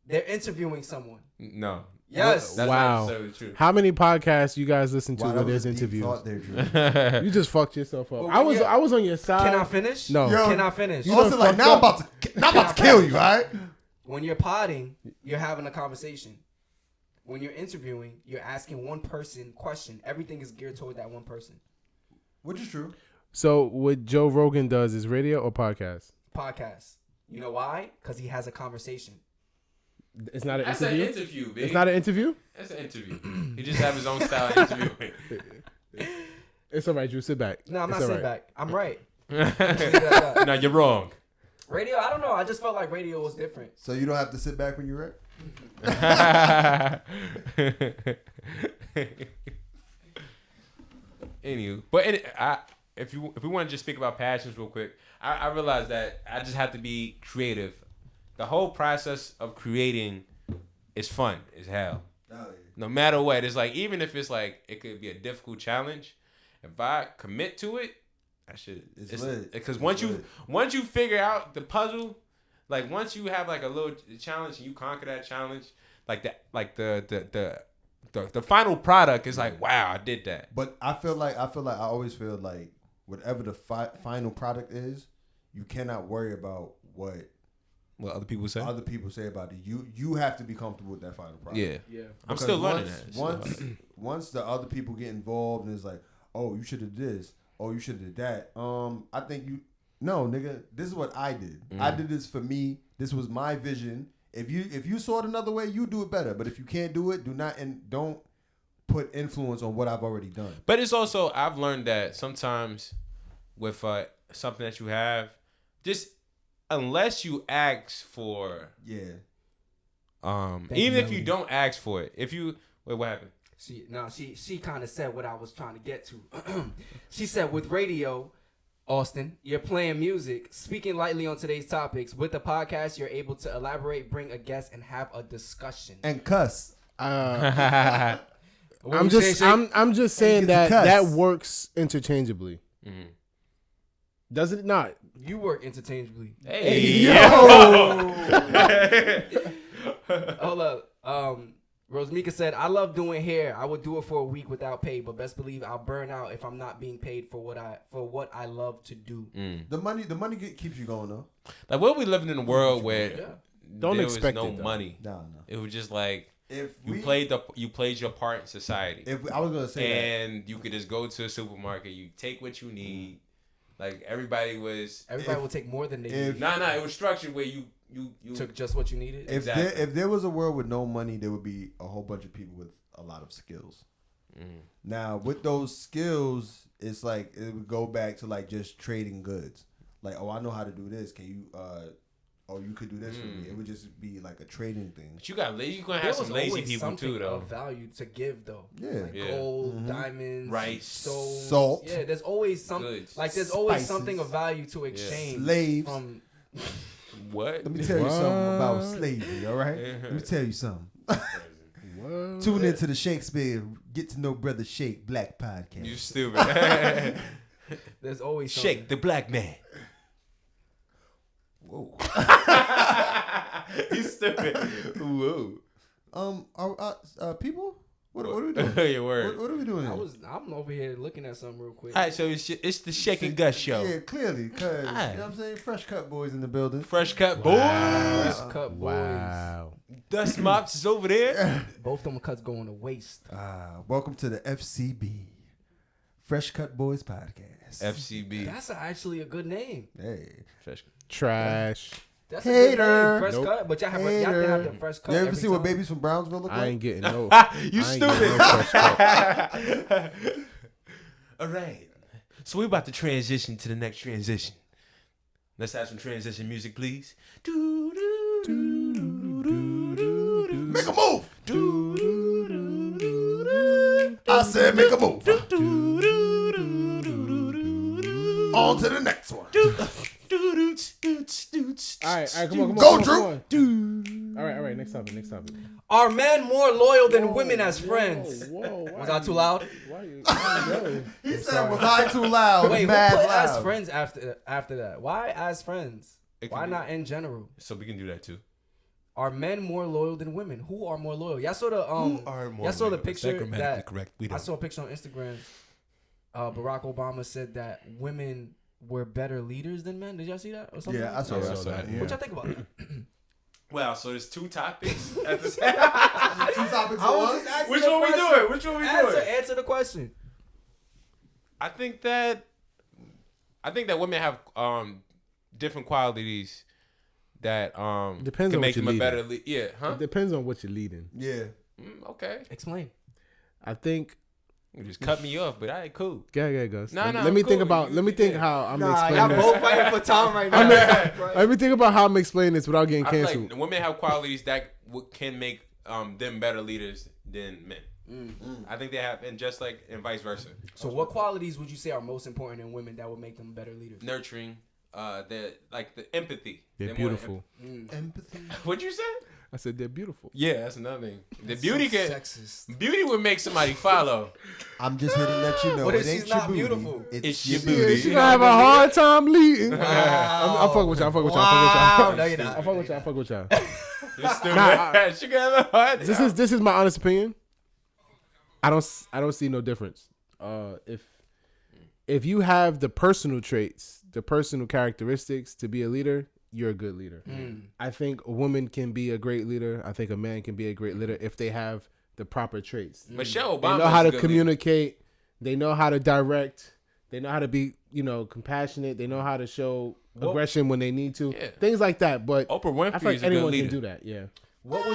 they're interviewing someone. No. Yes. That's Wow. not necessarily true. How many podcasts you guys listen to Wow, where that was there's a deep interviews? thought there, Drew. You just fucked yourself up. But I when was on your side. Can I finish? No. Yo, Can I finish? You Also, done like fucked now I'm up. about to kill you, all right? When you're potting, you're having a conversation. When you're interviewing, you're asking one person question. Everything is geared toward that one person. Which is true. So what Joe Rogan does is radio or podcast? Podcast. You know why? Because he has a conversation. It's not an That's interview. an interview, baby. It's not an interview. That's an interview. He just have his own style of interviewing. It's all right, Drew. Sit back. No, I'm not It's all sitting right. back. I'm right. No, you're wrong. Radio, I don't know. I just felt like radio was different. So you don't have to sit back when you're right? Anywho, but if we want to just speak about passions real quick, I realized that I just have to be creative. The whole process of creating is fun as hell. No matter what, it's like, even if it's like it could be a difficult challenge, if I commit to it, I should. It's lit. Because It's lit. once you figure out the puzzle, like once you have like a little challenge and you conquer that challenge, like the the final product is like, wow, I did that. But I always feel like whatever the final product is, you cannot worry about what other people say. other people say about it. You have to be comfortable with that final product. Yeah. I'm Because still learning that. Once the other people get involved and it's like, oh, you should have this, oh, you should have did that. I think no, nigga, this is what I did. I did this for me. This was my vision. If you saw it another way, you do it better. But if you can't do it, don't put influence on what I've already done. But it's also, I've learned that sometimes with something that you have, just unless you ask for, even if you don't ask for it, wait, what happened? She kind of said what I was trying to get to. She said with radio, Austin, you're playing music, speaking lightly on today's topics. With the podcast, you're able to elaborate, bring a guest, and have a discussion. And cuss. I'm just saying that works interchangeably. Mm-hmm. Does it not? You work interchangeably. Hey, yo! Hold up. Rosemika said, I love doing hair. I would do it for a week without pay, but best believe I'll burn out if I'm not being paid for what I love to do. The money keeps you going though. Like, what we living in a world where don't there expect was no it, money. No. It was just like If you played your part in society. I was gonna say and you could just go to a supermarket, you take what you need. Like everybody will take more than they need. It was structured where you took just what you needed. If there was a world with no money, there would be a whole bunch of people with a lot of skills. Now with those skills, it's like it would go back to like just trading goods. Like, oh, I know how to do this. Can you? You could do this for me. It would just be like a trading thing. But you're gonna have some lazy people too, though. Of value to give though. Yeah, like gold, diamonds, rice, salt. Yeah, there's always something. Goods. Like there's always something of value to exchange. Slaves. From what? Let me tell you something about slavery. All right. Let me tell you something. Tune into the Shakespeare Get to Know Brother Shake Black podcast. You stupid. There's always Shake the black man. Whoa. You stupid. Whoa. People? What are we doing? Your word. What are we doing here? I'm over here looking at something real quick. All right, so it's the Shake and Gus show. Yeah, clearly, cause you know what I'm saying. Fresh cut boys in the building. Fresh cut boys. Fresh cut boys. Wow. Dust mops is over there. Both of them cuts going to waste. Welcome to the FCB, Fresh Cut Boys podcast. FCB. That's actually a good name. Hey, Fresh. Trash. That's a good Hater. name. Fresh Nope. cut, but y'all have the fresh cut. you ever every see what time. babies from Brownsville look like? I ain't getting no. You I ain't stupid. getting no fresh cut. All right. So we're about to transition to the next transition. Let's have some transition music, please. Make a move. I said make a move. On to the next one. All right, come on. Go, Drew. All right. Next topic. Are men more loyal than women as friends? Whoa. Was I too loud? Why you? He said, "Was I too loud?" Wait, who Mad put loud. as friends after that? Why as friends? Why not in general? So we can do that too. Are men more loyal than women? Who are more loyal? Y'all saw the y'all saw the picture that correct. I saw a picture on Instagram. Barack Obama said that women were better leaders than men. Did y'all see that or something? Yeah, I saw that. What y'all think about it? Well, so there's two topics at the same. Two topics at once. Which one we doing? Which one we doing? Answer the question. I think that women have different qualities that Depends can on make what them a you're better leading. huh? It depends on what you're leading. Yeah. Okay. Explain. I think. You just cut me off, but I ain't cool. Yeah, Gus. Nah, let me cool. think about. Let me think how I'm explaining y'all this. both fighting for time right now. Let me think about how I'm explaining this without getting I feel canceled. like women have qualities that can make them better leaders than men. I think they have, and vice versa. So, what qualities would you say are most important in women that would make them better leaders? Nurturing, the empathy. They're beautiful. Empathy. What'd you say? I said they're beautiful. Yeah, that's another thing. The So beauty sexist. beauty would make somebody follow. I'm just here to let you know. What if it she's ain't your not booty. beautiful? It's your your booty. booty. She gonna have a hard time leading. Wow. I'm fucking with y'all. Wow. No, you're not. I fuck with y'all. You're stupid. Nah, she got a heart. This is my honest opinion. I don't see no difference. If you have the personal traits, the personal characteristics to be a leader, you're a good leader. I think a woman can be a great leader. I think a man can be a great leader if they have the proper traits. Michelle Obama. They know how to communicate. They know how to direct. They know how to be, compassionate. They know how to show aggression when they need to. Yeah. Things like that. But Oprah Winfrey I feel like is a anyone good leader. can do that. Yeah. What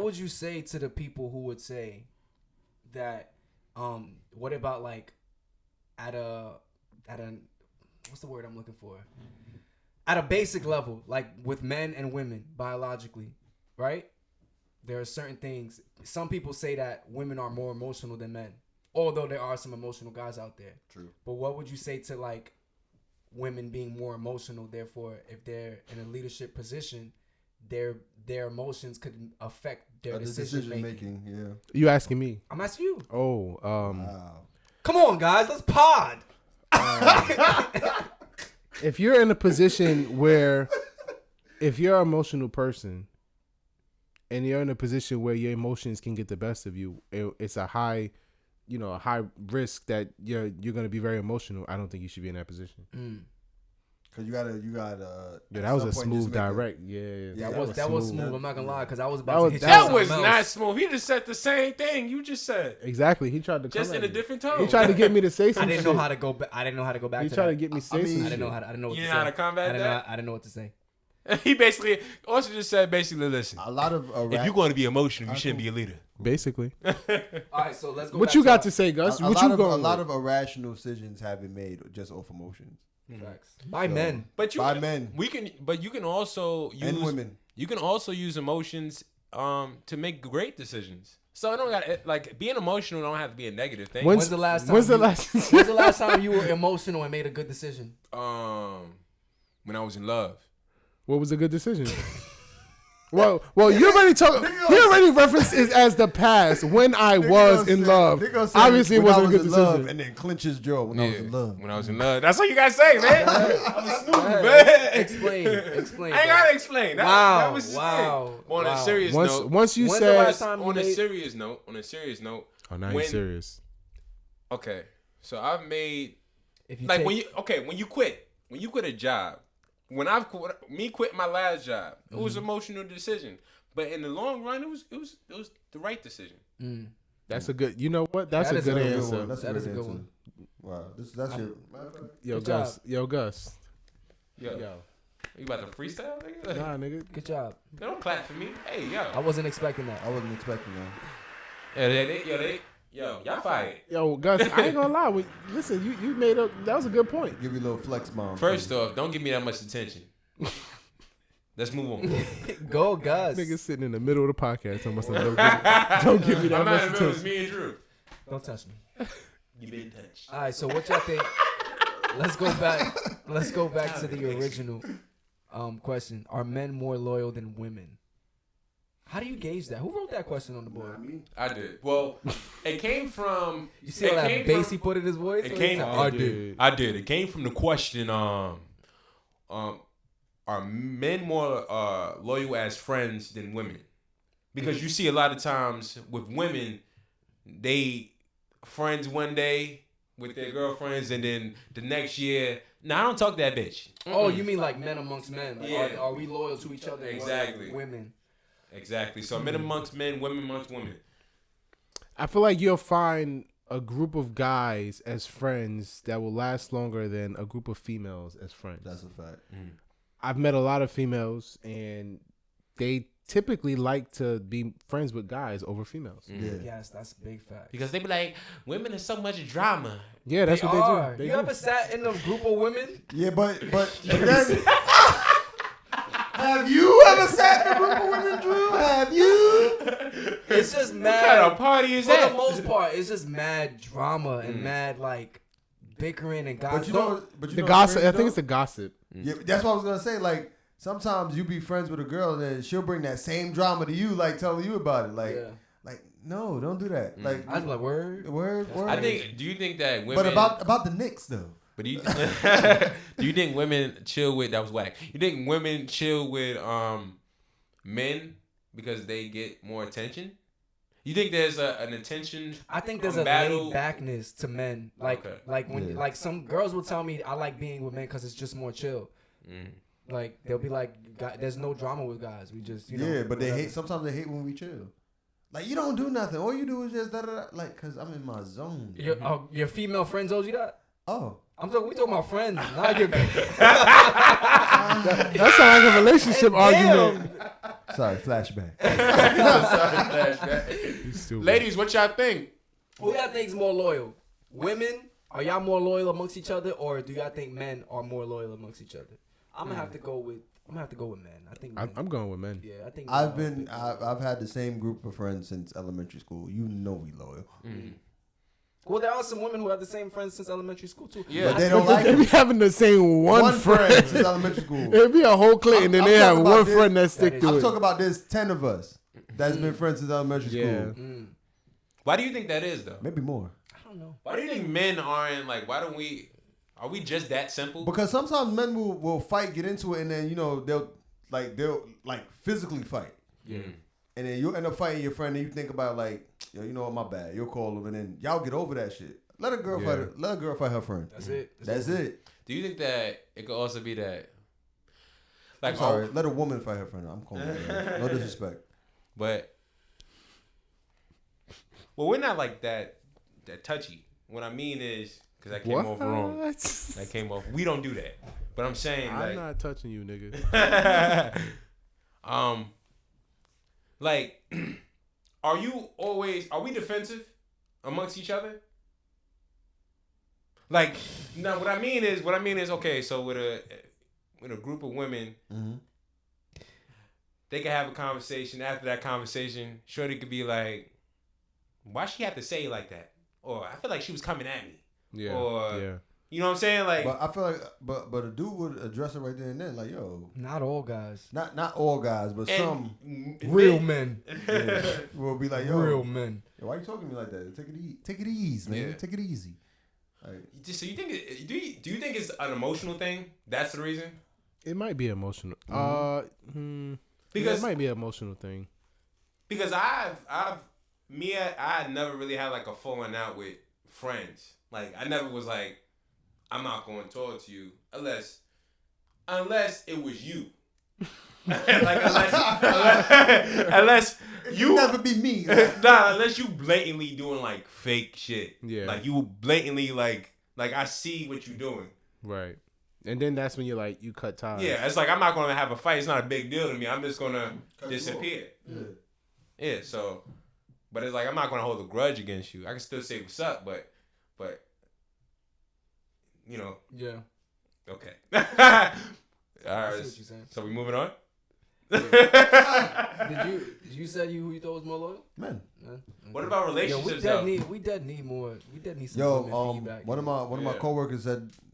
would you say to the people who would say that? What about like at a what's the word I'm looking for? At a basic level, like with men and women biologically, right? There are certain things. Some people say that women are more emotional than men, although there are some emotional guys out there. True. But what would you say to like women being more emotional? Therefore, if they're in a leadership position, their emotions could affect their decision making. Yeah. You asking me? I'm asking you. Oh, Wow. Come on, guys, let's pod. If you're in a position where, if you're an emotional person, and you're in a position where your emotions can get the best of you, it's a high, a high risk that you're going to be very emotional. I don't think you should be in that position. Cause you gotta. Yeah, that was a smooth direct. Yeah, that was smooth. I'm not gonna lie, cause I was about That to hit you That with was something not else. smooth. He just said the same thing you just said. Exactly. He tried to Just come in at a me. different tone. He tried to get me to say I some didn't shit. know how to go back. I didn't know how to go back. He to tried that. to get me to say some I shit. didn't know how to. I didn't know what You to know say. how to combat that? I didn't know what to say. He basically also just said, listen. A lot of If you're going to be emotional, you shouldn't be a leader. Basically. All right, so let's go. What back you got our- to say, Gus? a What lot you of going a lot with? of irrational decisions have been made just off emotions. Facts. By men. But By men. You can also use And women. You can also use emotions to make great decisions. So I don't got like being emotional don't have to be a negative thing. When's the last time? When's the When's the last time you were emotional and made a good decision? When I was in love. What was a good decision? Well, you already referenced it as the past when I was in love. Obviously, it wasn't a good decision. And then clench his jaw when I was in love. When I was in love. That's what you gotta say, man. I'm smooth, man. Explain. I ain't gotta explain. That was the wow. thing. On a serious note. Once you When's the last said, time you On a made- serious note. oh, now you're serious. Okay, so I've made If you like take, when you quit a job. When I've quit my last job, it was an emotional decision. But in the long run, it was the right decision. That's a good. You know what? That's That a is good a good answer. One. That's That a is good a good answer. one. Wow, that's your. Yo, Good Gus. job. Yo, Gus. Yo, you about to freestyle, nigga? Nah, nigga. good job. Don't clap for me. Hey, I yo. wasn't expecting that. I wasn't expecting that. Y'all fired. Yo, Gus. I ain't gonna lie. Listen, you made up. That was a good point. Give you a little flex bomb. First off, don't give me that much attention. Let's move on. Go, Gus. Nigga sitting in the middle of the podcast talking about something. Don't give me that I'm much not in the middle. It's attention. me and Drew. Don't touch me. You been touched. All right, so what y'all think? Let's go back. Let's go back to the original question. Are men more loyal than women? How do you gauge that? Who wrote that question on the board? I did. Well, it came from. You see how that bass he put in his voice? It came. I did. I did. It came from the question. Are men more loyal as friends than women? Because you see a lot of times with women, they friends one day with their girlfriends, and then the next year, I don't talk to that bitch. Oh, you mean like men amongst men? Like, Yeah. are we loyal to each other? Exactly. Women. Exactly. So men amongst men, women amongst women. I feel like you'll find a group of guys as friends that will last longer than a group of females as friends. That's a fact. I've met a lot of females, and they typically like to be friends with guys over females. Yeah. Yes, that's a big fact. Because they be like, women are so much drama. Yeah, that's They what are. they do. You They do. ever sat in a group of women? Yeah, but then, have you ever sat in a group of women, Drew? Have you? It's just What mad. kind of party is For that? the most part, it's just mad drama and mad like bickering and guys. But you know, but you The know gossip. what's I crazy, think it's though? the gossip. Yeah, that's what I was gonna say. Like sometimes you be friends with a girl and then she'll bring that same drama to you, like telling you about it. Like, Yeah. like no, don't do that. Like, I was like, word. word. I think. Do you think that women? But about the Knicks though. But do you, do you think women chill with? That was whack. You think women chill with men because they get more attention? You think there's an intention? I think there's a battle? laid backness to men. Like when like some girls will tell me I like being with men because it's just more chill. Like they'll be like, there's no drama with guys. We just but they hate. Sometimes they hate when we chill. Like you don't do nothing. All you do is just da da da. Like cause I'm in my zone. Your female friend told you that? Oh. We talking about friends. Not your. That sounds like a relationship argument. Sorry, flashback. Ladies, what y'all think? Who y'all think's more loyal? Women? Are y'all more loyal amongst each other, or do y'all think men are more loyal amongst each other? I'm gonna have to go with men. I think men. I'm going with men. Yeah, I think. I've had the same group of friends since elementary school. You know we loyal. Well, there are some women who have the same friends since elementary school too. Yeah, but they don't like They be having the same one friend since elementary school. It'd be a whole clique, and then they have one friend that stick to I'm it. talking about there's 10 of us that's been friends since elementary school. Why do you think that is though? Maybe more. I don't know. Why do you think men aren't like? Why don't we? Are we just that simple? Because sometimes men will fight, get into it, and then they'll physically fight. Yeah. And then you'll end up fighting your friend, and you think about like, yo, you know what, my bad. You'll call him, and then y'all get over that shit. Let a girl fight. Let a girl fight her friend. That's it. That's it. Do you think that it could also be that? Like, I'm sorry. Let a woman fight her friend. I'm calling her. No disrespect. But we're not like that touchy. What I mean is, because that came off wrong. That came off. We don't do that. But I'm saying, I'm not touching you, nigga. Like, are we defensive amongst each other? Like, no, what I mean is, okay, so with a group of women, they can have a conversation. After that conversation, shorty could be like, why she have to say it like that? Or I feel like she was coming at me. Yeah. Or, you know what I'm saying? Like, but I feel like, but a dude would address it right there and then, like, yo. Not all guys. Not all guys, but some real men will be like, yo, real men. Yo, why you talking to me like that? Take it easy, man. Yeah. Take it easy. Like, so you think do you think it's an emotional thing? That's the reason? It might be emotional. Because it might be an emotional thing. Because I never really had like a falling out with friends. Like I never was like, I'm not going to talk to you unless it was you. Like unless you never be me. unless you blatantly doing like fake shit. Yeah. Like you blatantly like I see what you're doing. Right. And then that's when you're like, you cut ties. Yeah, it's like I'm not gonna have a fight. It's not a big deal to me. I'm just gonna disappear. Yeah. So, but it's like I'm not gonna hold a grudge against you. I can still say what's up, but you know. Yeah. Okay. All right. I see what you're saying. So we moving on. Did you say who you thought was more loyal? Men. What about relationships? We dead need more. We dead need some women feedback. One of my coworkers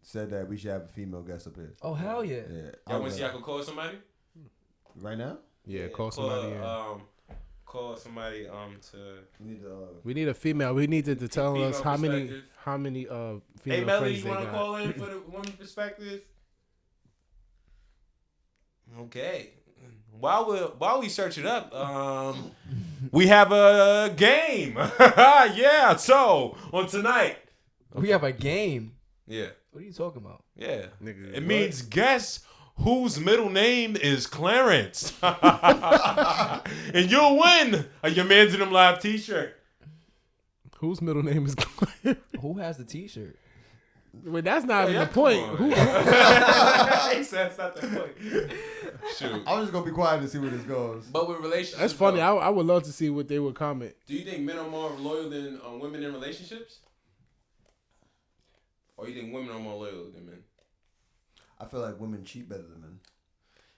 said that we should have a female guest up here. Oh hell yeah! Yeah. Y'all want to see I could call somebody? Right now? Yeah, call somebody. Call somebody. We need a female. We need to tell Female us how many perspective. female Hey Melody, friends you they want to got. call in for the woman perspective? Okay. While we search it up, we have a game. Yeah. So on tonight, We have a game. yeah, What are you talking about? yeah. Nigga, It means guess whose middle name is Clarence, and you'll win a Yah Mans and Them live T-shirt. Whose middle name is Claire? Who has the T-shirt? Wait, that's not even Yeah, the point. come on. Who? He said that's not the point. Shoot. I'm just gonna be quiet and see where this goes. But with relationships, That's funny. though, I would love to see what they would comment. do you think men are more loyal than women in relationships? Or you think women are more loyal than men? I feel like women cheat better than men.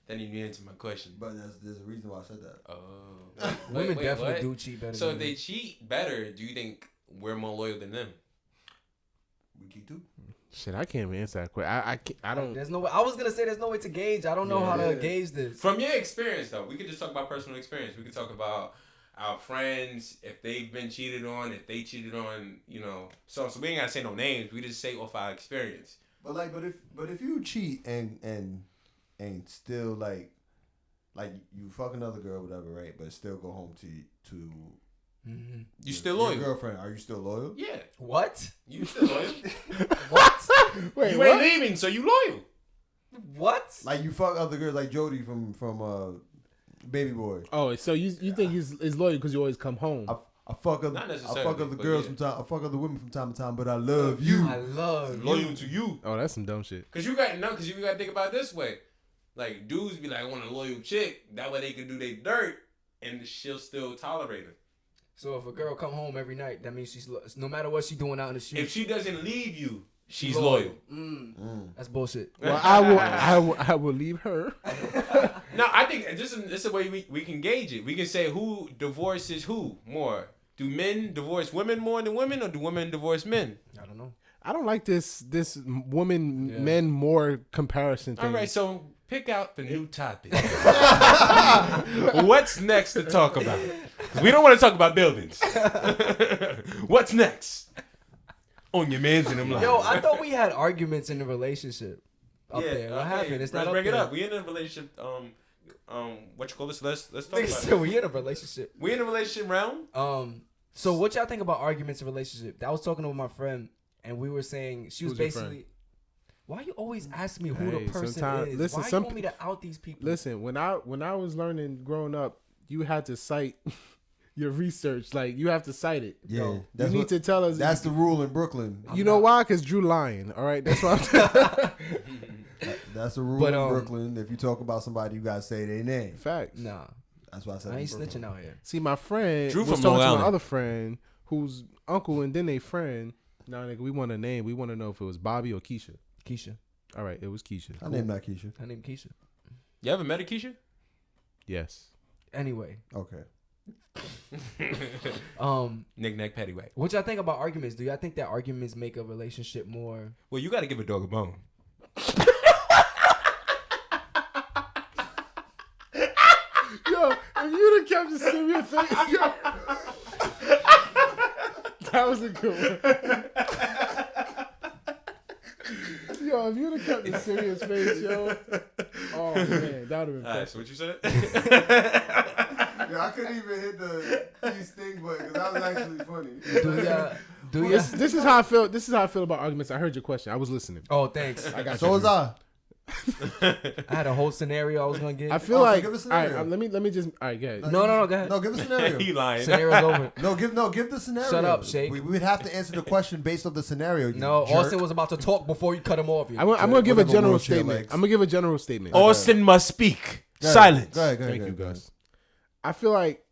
That didn't even answer my question. But there's a reason why I said that. Oh. Women Wait, definitely what? do cheat better. So than if they men. cheat better, do you think we're more loyal than them? We cheat too. Shit, I can't even answer that question. I don't. There's no way. I was gonna say there's no way to gauge. I don't know how to gauge this. From your experience, though, we could just talk about personal experience. We could talk about our friends, if they've been cheated on, if they cheated on, you know. So we ain't gotta say no names. We just say off our experience. But if you cheat and still like you fuck another girl, whatever, right? But still go home to You still Your loyal? girlfriend, are you still loyal? Yeah. What? You still loyal? What? Wait, You ain't leaving, so you loyal. What? Like you fuck other girls like Jody from Baby Boy. Oh, so you think he's loyal because you always come home? I fuck other Not I necessarily, fuck other but girls yeah. from time. I fuck other women from time to time, but I love you. I love Loyal you. to you. Oh, that's some dumb shit. Cause you got to think about it this way. Like dudes be like, I want a loyal chick. That way they can do their dirt, and she'll still tolerate him. So if a girl come home every night, that means she's no matter what she's doing out in the street. If she doesn't leave you, she's loyal. That's bullshit. Well, I will leave her. No, I think this is the way we can gauge it. We can say who divorces who more. Do men divorce women more than women, or do women divorce men? I don't know. I don't like this woman men more comparison thing. All right, so pick out the new topic. What's next to talk about? 'Cause we don't want to talk about buildings. What's next? On your Mans and Them live. Yo, I thought we had arguments in the relationship up there. What okay, happened? It's not let's up bring there. it up. We in a relationship. What you call this? Let's talk Nigga about said it. we in a relationship. We in a relationship realm. So what y'all think about arguments in relationship? I was talking with my friend, and we were saying she was Who's your friend? basically. Why you always ask me who Hey, the person sometime- is? listen, Why some you want me to out these people? Listen, when I was learning growing up, you had to cite your research. Like you have to cite it. Yeah, You that's need what- to tell us. That's the rule in Brooklyn. You know why? Because Drew lying. All right, that's why. That's the rule But, in Brooklyn. If you talk about somebody, you gotta say their name. Facts. Nah, That's why I said I ain't in Brooklyn. snitching out here. See, my friend Drew was from talking Long to Island. my other friend whose uncle and then they friend. Now, nigga, we want a name. We want to know if it was Bobby or Keisha. Keisha. All right, it was Keisha. I named that Keisha. Her name Keisha. You ever met a Keisha? Yes. Anyway, Okay. Knick-knack, paddywhack. what y'all think about arguments? Do y'all think that arguments make a relationship more? Well, you got to give a dog a bone. Yo, if you'd have kept the serious face, yo. That was a good one. Yo, if you'd have kept the serious face, yo. Oh, man, that would have been All right, perfect. so what you said? Yeah, I couldn't even hit the sting button because that was actually funny. Do y'all? This is how I feel. This is how I feel about arguments. I heard your question. I was listening. Oh, thanks. I got So you. was I. I had a whole scenario I was gonna get. I feel Oh, so like. give us All a right, scenario. let me just. All right, go ahead. No, go ahead. No, give a scenario. He lying. Scenario's over. Give the scenario. Shut up, Shake. We would have to answer the question based off the scenario. You No, jerk. Austin was about to talk before you cut him off. I'm gonna give a Whatever general wheelchair statement. legs. I'm gonna give a general statement. Austin must speak. Go ahead. Silence. Go ahead. Thank you, Gus. I feel like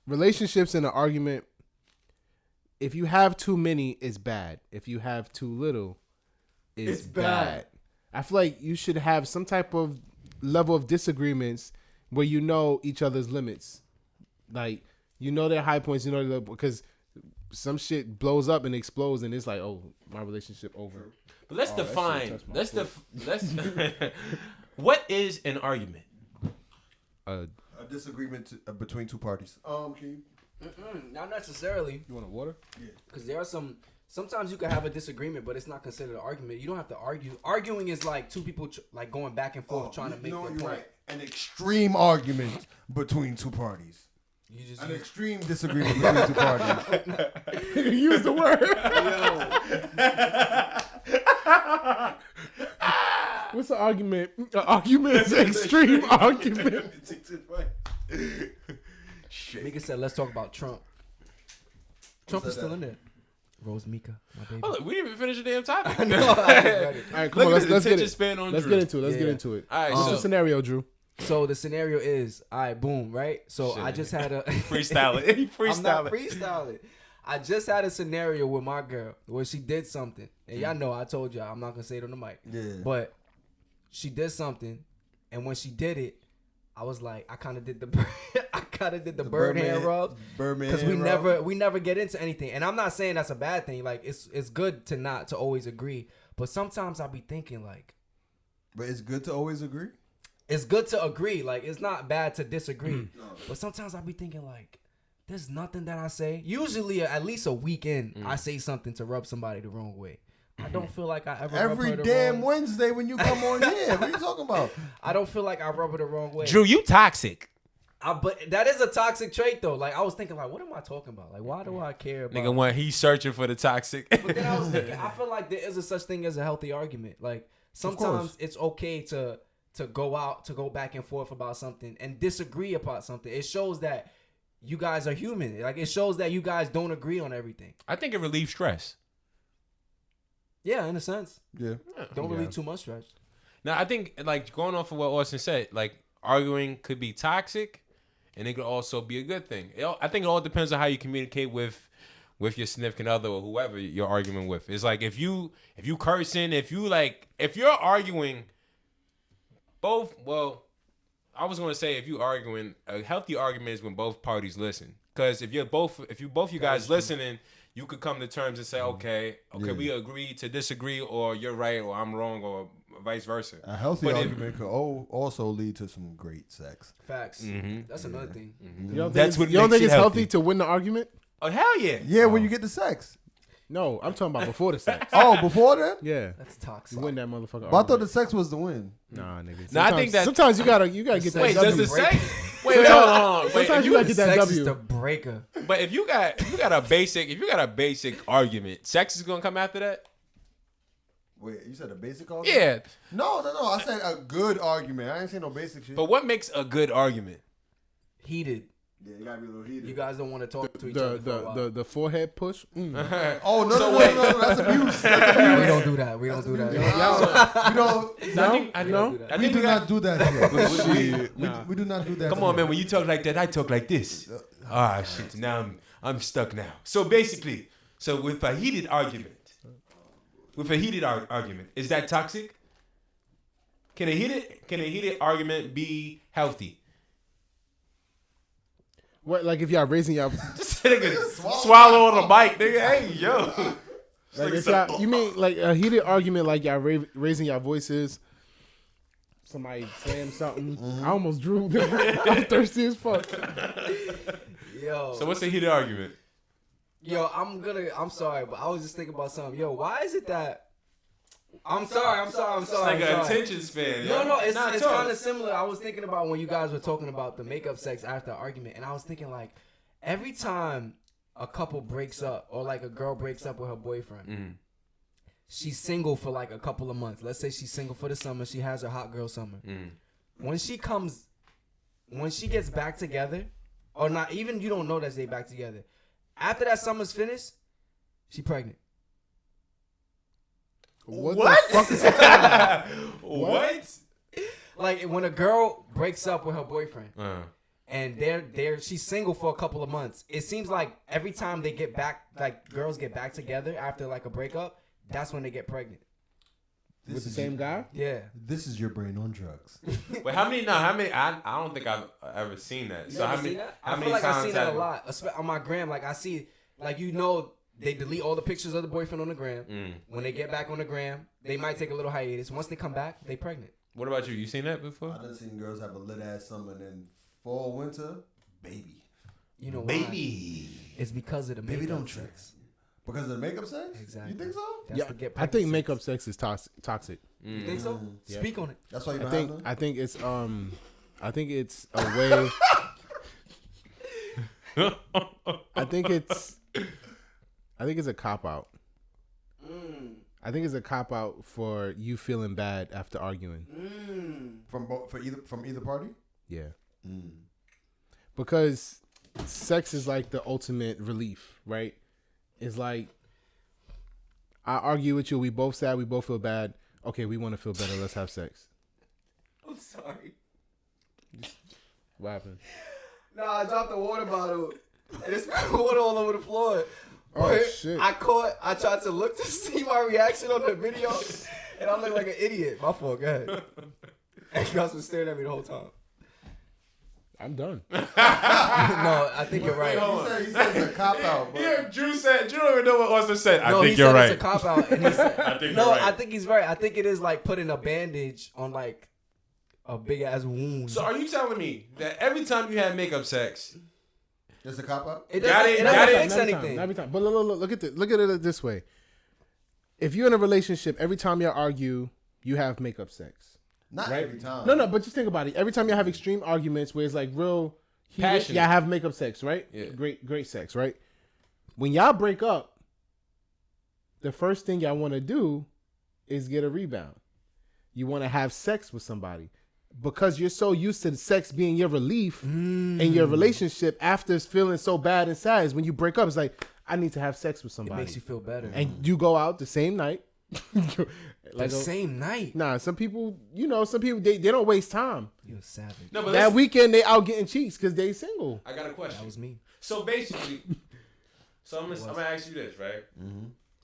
relationships in an argument, if you have too many, it's bad. If you have too little, it's bad. I feel like you should have some type of level of disagreements where you know each other's limits. Like, you know their high points, you know their, because some shit blows up and explodes and it's like, oh, my relationship over. But let's Oh, that define. shit touched my Let's what is an argument? A disagreement between two parties. Can you? Not necessarily, You want a water? because there are sometimes you can have a disagreement, but it's not considered an argument. You don't have to argue. Arguing is like two people like going back and forth trying to make their point. you're right. An extreme argument between two parties. You just An extreme disagreement between two parties. Use the word. What's the argument? An argument is an extreme argument. Nigga said, let's talk about Trump. Trump is still in there. Rose Mika, my baby. Oh, look, we didn't even finish the damn topic. No, I just read it. All right, come Look on, at let's the get attention it. span on Let's Drew. get into it. Let's get Yeah. into it. All right, What's so the scenario, Drew? So the scenario is, all right, boom, right? So Shit. I just had a freestyle it. He I'm not freestyle it. freestyling. I just had a scenario with my girl where she did something, and y'all know I told y'all I'm not gonna say it on the mic. Yeah. But she did something, and when she did it, I was like, I kind of did the bird hand rub, Birdman because hand rub. we never get into anything. And I'm not saying that's a bad thing. Like it's good to always agree, but sometimes I be thinking like But it's good to always agree. it's good to agree. Like it's not bad to disagree, but sometimes I be thinking like. There's nothing that I say. Usually, at least a week in, I say something to rub somebody the wrong way. I don't feel like I ever rub Every her the damn wrong. Wednesday when you come on here. What are you talking about? I don't feel like I rub her the wrong way. Drew, you toxic. But that is a toxic trait though. Like I was thinking, like, what am I talking about? Like, why do I care about? Nigga, when he's searching for the toxic. But then I was thinking, I feel like there is a such thing as a healthy argument. Like sometimes it's okay to go back and forth about something and disagree about something. It shows that you guys are human. Like it shows that you guys don't agree on everything. I think it relieves stress. Yeah, in a sense. Yeah. Don't relieve too much stress. Now, I think, like, going off of what Austin said, like, arguing could be toxic, and it could also be a good thing. I think it all depends on how you communicate with your significant other or whoever you're arguing with. It's like, if you cursing, if you're arguing both, well, I was going to say, if you arguing, a healthy argument is when both parties listen. Because if both you guys listening, you could come to terms and say, okay, we agree to disagree, or you're right, or I'm wrong, or vice versa. A healthy argument could also lead to some great sex. Facts. That's another thing. You don't That's think, what you don't makes think it it's healthy healthy. to win the argument? Oh, hell yeah. Yeah, when you get the sex. No, I'm talking about before the sex. Oh, before that? Yeah. That's toxic. You win that motherfucker. But I thought the sex was the win. Nah, nigga. No, I think that sometimes you gotta get that Wait, W. does the sex? Wait, hold on. Wait, Sometimes you gotta get that Sex W. is the breaker. but if you got a basic argument, sex is gonna come after that. Wait, you said a basic argument? Yeah, No. I said a good argument. I ain't saying no basic shit. but what makes a good argument? Heated. Yeah, you gotta be a little heated. You guys don't want to talk to each other for a while. The forehead push. Oh, no, that's abuse. That's abuse. We don't do that. We don't do that. You know, I we think do not do that here. Nah. We do not do that. Come on, man. When you talk like that, I talk like this. Ah, shit. Now I'm stuck now. So basically, with a heated argument, is that toxic? Can a heated argument be healthy? What, like if y'all raising y'all, This nigga swallow on the mic, nigga. Hey, yo. like if y'all, you mean like a heated argument, like y'all raising y'all voices, somebody saying something. I almost drew. I'm thirsty as fuck. Yo. So what's a heated argument? Yo, I'm sorry, but I was just thinking about something. Yo, why is it that? I'm sorry. It's like an attention span. No, it's Not kind of similar. I was thinking about when you guys were talking about the makeup sex after argument, and I was thinking like, every time a couple breaks up or like a girl breaks up with her boyfriend, she's single for like a couple of months. Let's say she's single for the summer. She has her hot girl summer. When she gets back together, or not even you don't know that they back together. After that summer's finished, she pregnant. What? The fuck is that? What? Like when a girl breaks up with her boyfriend and she's single for a couple of months, it seems like every time they get back, like girls get back together after like a breakup, that's when they get pregnant. With the same guy? Yeah. This is your brain on drugs. Wait, how many? I don't think I've ever seen that. So how many? How I many feel like times I've seen that have- a lot on my gram. Like I see, like they delete all the pictures of the boyfriend on the gram. When they get back on the gram, they might take a little hiatus. Once they come back, they pregnant. What about you? You seen that before? I done seen girls have a lit ass summer and then fall, winter, baby. You know why? Baby. It's because of the Baby makeup don't sex. Because of the makeup sex? Exactly. You think so? That's to get I think pregnant makeup sex. sex is toxic. You think so? Yeah. Speak on it. That's why you don't I think it's a way. I think it's a cop out. I think it's a cop out for you feeling bad after arguing. from either party? Yeah. Because sex is like the ultimate relief, right? It's like I argue with you, we both sad, we both feel bad. Okay, we want to feel better, let's have sex. I'm sorry. What happened? Nah, I dropped the water bottle and it spilled water all over the floor. Oh, But shit. I tried to look to see my reaction on the video and I look like an idiot. My fault, go ahead. And you guys were staring at me the whole time. I'm done. No, I think you're right. He said it's a cop out. But Yeah, Drew said. Drew don't even know what Austin said. No, I he think you're said right. it's a cop out, and he said, I think no, you're right. I think he's right. I think it is like putting a bandage on like a big ass wound. So are you telling me that every time you have makeup sex, it's a cop out? It Got doesn't, it, it got doesn't it. fix anything. Every time. But look at this. Look at it this way. If you're in a relationship, every time you argue, you have makeup sex. Not Right? every time. No, but just think about it. Every time you have extreme arguments where it's like real Passionate. Y'all have makeup sex, right? Yeah. Great sex, right? When y'all break up, the first thing y'all want to do is get a rebound. You want to have sex with somebody because you're so used to sex being your relief in your relationship. After it's feeling so bad and sad, is when you break up, it's like, I need to have sex with It somebody. makes you feel better. And you go out the same night. The same night. Nah, some people, they don't waste time. You're a savage. No, but That weekend they out getting cheeks because they single. I got a question. That was me. So basically, I'm gonna ask you this, right?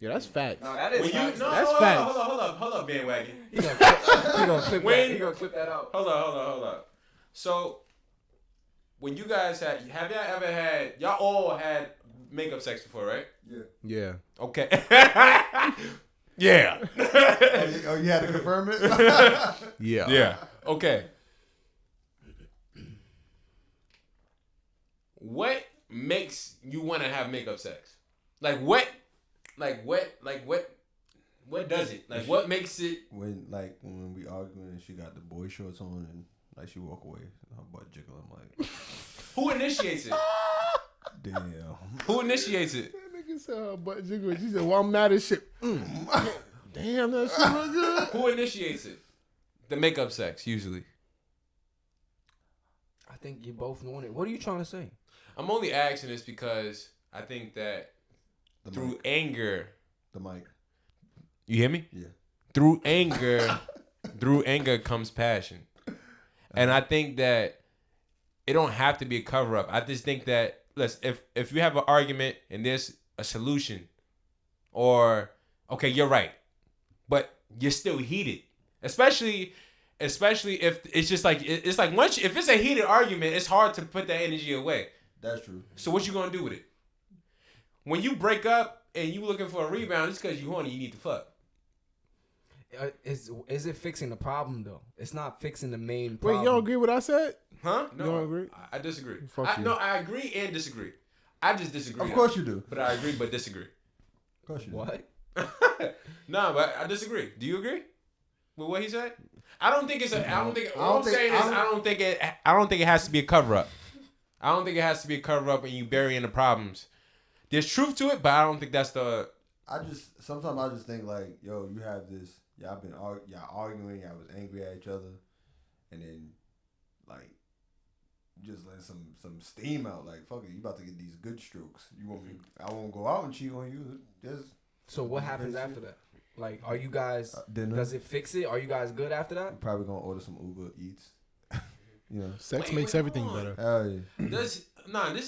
Yeah, that's facts. No, that is When you facts. no, That's hold up, bandwagon. He gonna clip When- that. He gonna clip that out. Hold up. So when you guys have y'all ever had? Y'all all had makeup sex before, right? Yeah. Okay. Yeah. Oh, you had to confirm it? Yeah. Yeah. Okay. What makes you want to have makeup sex? What does it? Like, what makes it? when we arguing and she got the boy shorts on and like she walk away, her butt jiggle. I'm like, Who initiates it? damn. Who initiates it? That nigga said her butt jiggle. She said, well, I'm mad as shit. Damn, that shit look good. Who initiates it? The makeup sex, usually. I think you both want it. What are you trying to say? I'm only asking this because I think that through anger, The mic. you hear me? Yeah. Through anger comes passion. And I think that it don't have to be a cover up. I just think that if you have an argument and there's a solution, or okay, you're right, but you're still heated. Especially if it's just like it's like once if it's a heated argument, it's hard to put that energy away. That's true. So what you gonna do with it? When you break up and you looking for a rebound, it's because you horny. You need to fuck. Is it fixing the problem though? It's not fixing the main Wait, problem. you don't agree with what I said? Huh? You don't agree? I disagree. Fuck you. No, I agree and disagree. I just disagree. Of course you do. But I agree, but disagree. Of course you do. What? No, but I disagree. Do you agree with what he said? I don't think it's a. I don't think. What I don't I'm think- saying is, I don't think it. I don't think it has to be a cover up. I don't think it has to be a cover up and you burying the problems. There's truth to it, but I don't think that's the. Sometimes I just think like, yo, you have this. Y'all arguing. Y'all was angry at each other, and then like just let some steam out. Like, fuck it, you about to get these good strokes. You want me? I won't go out and cheat on you. Just So what happens after that? Like, are you guys? dinner. Does it fix it? Are you guys good after that? I'm probably gonna order some Uber Eats. You know, Sex Wait, makes wait, everything hold on. better. hell yeah. This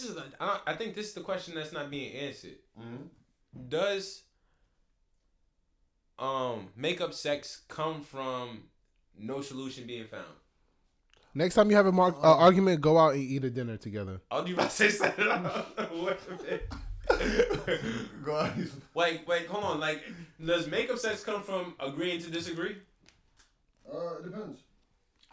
is. I think this is the question that's not being answered. Mm-hmm. Does makeup sex come from no solution being found? Next time you have an argument, go out and eat a dinner together. Oh, you about to say something? Go out. Wait, hold on. Like, does makeup sex come from agreeing to disagree? It depends.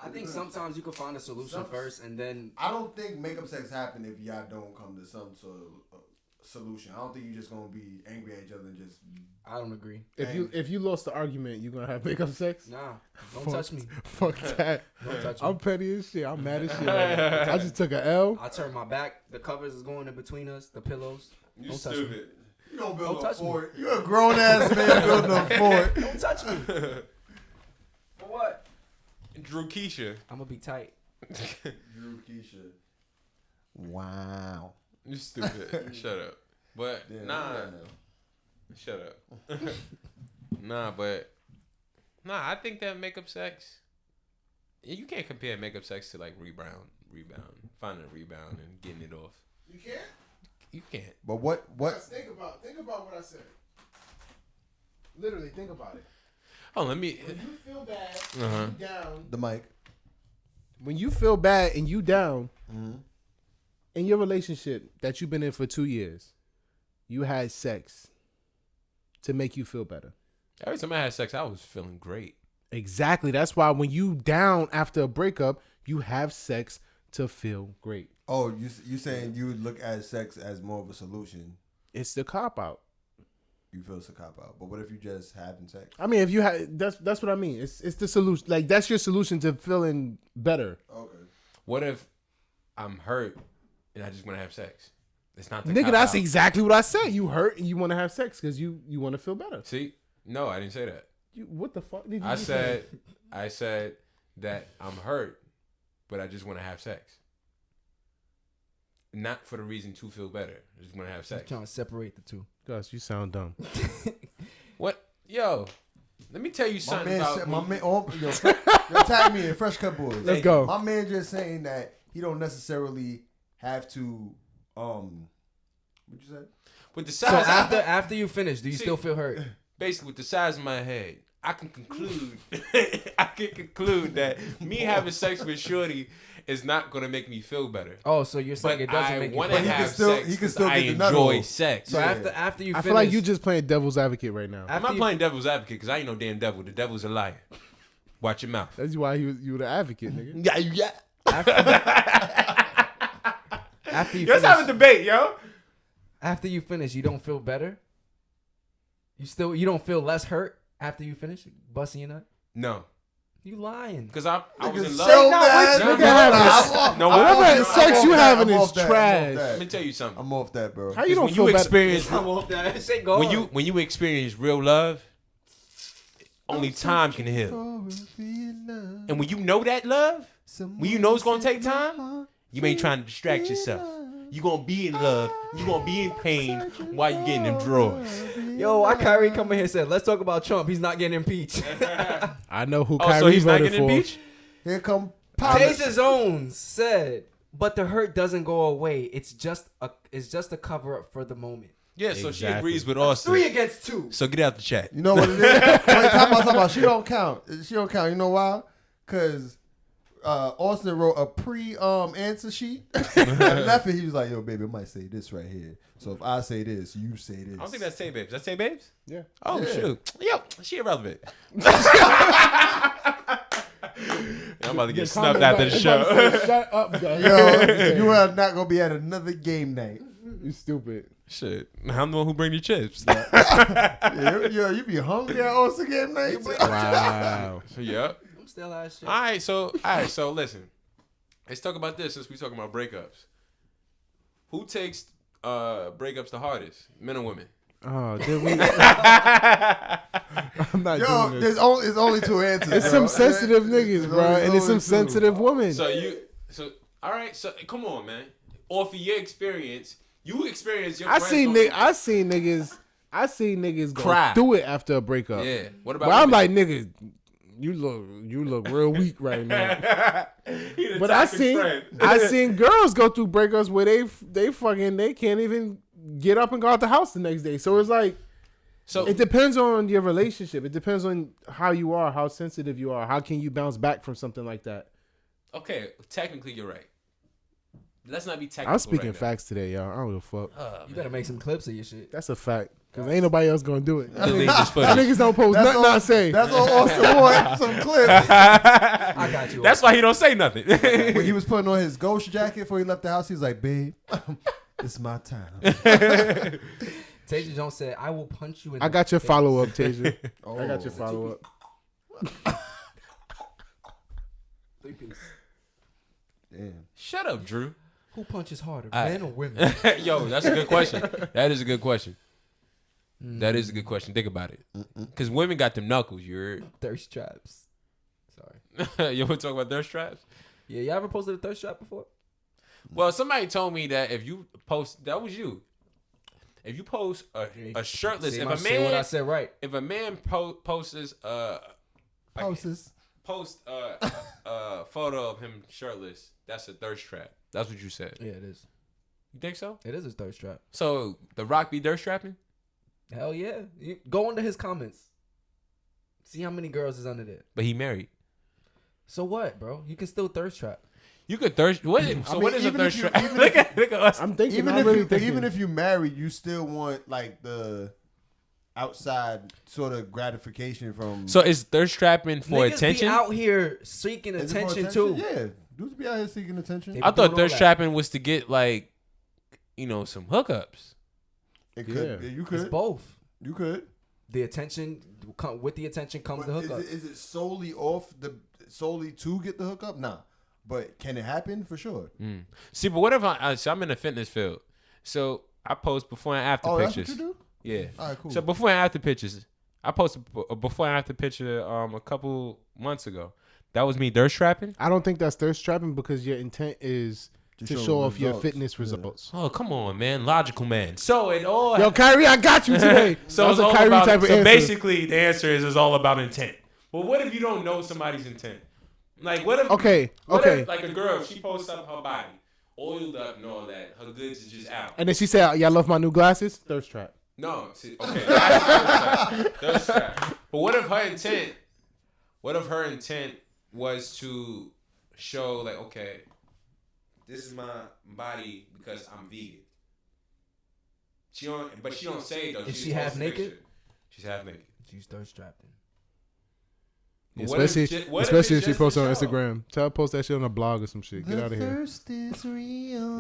I think sometimes you can find a solution first, and then I don't think makeup sex happen if y'all don't come to some sort of solution. I don't think you just gonna be angry at each other and just. I don't agree. If you lost the argument, you gonna have makeup sex? Nah, don't touch me. Fuck that. Don't touch me. I'm petty as shit. I'm mad as shit. Right now. I just took a L. I turn my back. The covers is going in between us. The pillows. You Don't touch stupid. You gonna Don't build a touch me. fort? You a grown ass man building a fort. Don't touch me. For what? Drew Keisha. I'm gonna be tight. Drew Keisha. Wow. You stupid. Shut up. But Damn, nah. look at that now. Shut up. I think that makeup sex. You can't compare makeup sex to like rebound, finding a rebound and getting it off. You can't? You can't. But what? Think about what I said. Literally, think about it. Oh, let me. When you feel bad, Uh-huh. you down. The mic. When you feel bad and you down Mm-hmm. in your relationship that you've been in for 2 years, you had sex to make you feel better. Every time I had sex, I was feeling great. Exactly. That's why when you down after a breakup, you have sex to feel great. Oh, you saying you would look at sex as more of a solution? It's the cop out. You feel it's a cop out. But what if you just having sex? I mean, if you had, that's what I mean. It's the solution. Like, that's your solution to feeling better. Okay. What if I'm hurt and I just want to have sex. It's not the Nigga, cop that's out. exactly what I said. You hurt and you want to have sex because you want to feel better. See, no, I didn't say that. What the fuck did you I just said, say? I said that I'm hurt, but I just want to have sex. Not for the reason to feel better. I just want to have I'm sex. trying to separate the two. Gus, you sound dumb. What? Yo, let me tell you My something man, about said, me. my man, yo, tag me in Fresh Cut Boys. Let's go. My man just saying that he don't necessarily have to. What you say? With the So size, after you finish, do you See- still feel hurt? basically with the size of my head, I can conclude. I can conclude that me having sex with Shorty is not gonna make me feel better. Oh, so you're saying But it doesn't I make you want feel to But he hurt. can have still- sex. he can 'cause still I get the nut enjoy off. sex. So Yeah. after you I finish, feel like you just playing devil's advocate right now. I'm not playing devil's advocate because I ain't no damn devil. The devil's a liar. Watch your mouth. That's why you were the advocate, nigga. Yeah. after you Let's have a finish, debate, yo. after you finish, you don't feel better. You don't feel less hurt after you finish busting your nut. No, You lying? because I was in Nigga, love. so not bad. with you. Nigga, Nigga, I'm off- no, I'm whatever off sex that. you I'm off having that. is I'm off that. trash. Let me tell you something. I'm off that, bro. How you don't when feel you better? experience I'm off that. Shit, go on. when you experience real love, only time can heal. And when you know that love, when you know it's gonna take time, you ain't trying to distract yourself. You gonna be in love. You gonna be in pain while you getting them drawers. Yo, why Kyrie come in here and said, let's talk about Trump. He's not getting impeached. I know who Oh, Kyrie so he's not voted getting for. impeached? Here come Taser Zones said, but the hurt doesn't go away. It's just a cover up for the moment. Yeah, so she Exactly. agrees with Austin. 3 against 2. So get out the chat. You know what it is? Wait, talk about. She don't count. She don't count. You know why? Because Austin wrote a answer sheet and left it. He was like, "Yo, baby, I might say this right here. So if I say this, you say this." I don't think that's Say Babes. That's Say Babes? Yeah. Oh, Yeah. shoot. Yo, she irrelevant. I'm about to get snubbed after the show. Shut up, guys. Yo, you are not gonna be at another game night. You stupid. Shit. I'm the one who bring the chips. Yeah, you be hungry at Austin game night. Wow. So, yeah. I'm still ass shit. All right, so listen. Let's talk about this since we're talking about breakups. Who takes breakups the hardest, men or women? Oh, did we? I'm not Yo, doing there's this. only two answers. It's bro. some sensitive niggas, bro, and it's some only two. sensitive women. So all right, so come on, man. Off of your experience, you experience your I friends seen going- niggas go Cry. through it after a breakup. Yeah. What about But I'm women? like, nigga, you look real weak right now. He the But I toxic seen friend. girls go through breakups where they can't even get up and go out the house the next day. So it's like, So it depends on your relationship. It depends on how you are, how sensitive you are. How can you bounce back from something like that? okay, technically you're right. Let's not be technical. I'm speaking right now. facts today, y'all. I don't give a fuck. You better make some clips of your shit. That's a fact. Because ain't nobody else going to do it. Delete this Y'all footage. niggas don't post That's nothing all- I say. That's all Austin want. Some clips. I got you. That's why he don't say nothing. When he was putting on his ghost jacket before he left the house, he was like, "Babe, it's my time." Taser Jones said, I will punch you in I the got your face." follow-up, Tasia. Oh. I got your follow-up. 3-piece. Damn. Shut up, Drew. Who punches harder, I- men or women? Yo, that's a good question. That is a good question. That is a good question. Think about it. Because women got them knuckles. You're. Thirst traps. Sorry. You want to talk about thirst traps? Yeah, you ever posted a thirst trap before? Well, somebody told me that if you post, that was you. If you post a shirtless, See, if I a said what I man, said right. if a man posts Houses. a photo of him shirtless, that's a thirst trap. That's what you said. Yeah, it is. You think so? It is a thirst trap. So The Rock be thirst trapping? Hell yeah. You go under his comments. See how many girls is under there. But he married. So what, bro? You can still thirst trap. You could thirst. What? So mean, what is a even thirst if you- trap? even Look at us. I'm thinking. Even I'm if really you thinking. even if you married, you still want like the outside sort of gratification from. So is thirst trapping for Niggas attention? be out here seeking Is it for attention too. Yeah, dudes be out here seeking attention. They- I doing thought all thirst that. trapping was to get like, some hookups. It could. Yeah. You It's could. both. You could. The attention with the attention comes But the is hookup. it solely to get the hookup? Nah. But can it happen? For sure. See, but what if I'm in the fitness field? So I post before and after pictures. That's what you do? Yeah. All right, cool. So before and after pictures, I posted a before and after picture a couple months ago. That was me thirst trapping. I don't think that's thirst trapping because your intent is to show off your fitness results. Oh, come on, man. Logical man. So it all. Yo, Kyrie, I got you today. So that it's was a all Kyrie about, type of so answer. basically, the answer is it's all about intent. But what if you don't know somebody's intent? Like, what if? Okay. What if, like a girl, she posts up her body, oiled up and all that. Her goods is just out. And then she said, "Y'all love my new glasses." Thirst trap. No, see, okay, that's trap. But what if her intent? What if her intent was to show like, okay, this is my body because I'm vegan. She don't say it though. Is she half naked? She's half naked. She's thirst trapped. What if Especially if it's she just posts a on show? Instagram. Tell her to post that shit on a blog or some shit. Get out of here. Thirst is real.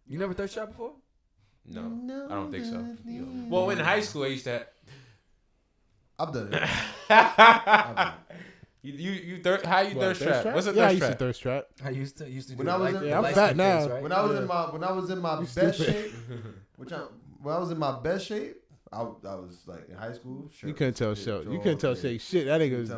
You never thirst trapped before? No, I don't think so. Well, in high school, I used to. I've done it. How you thirst trap? What's a Yeah, I thirst used to trap? thirst trap. I used to do When I was like, in- the I'm light fat skin now. face, right? When I was in my best shape, when I was in my best shape, I was like in high school. You couldn't tell Shake. You couldn't tell Shake shit. That nigga was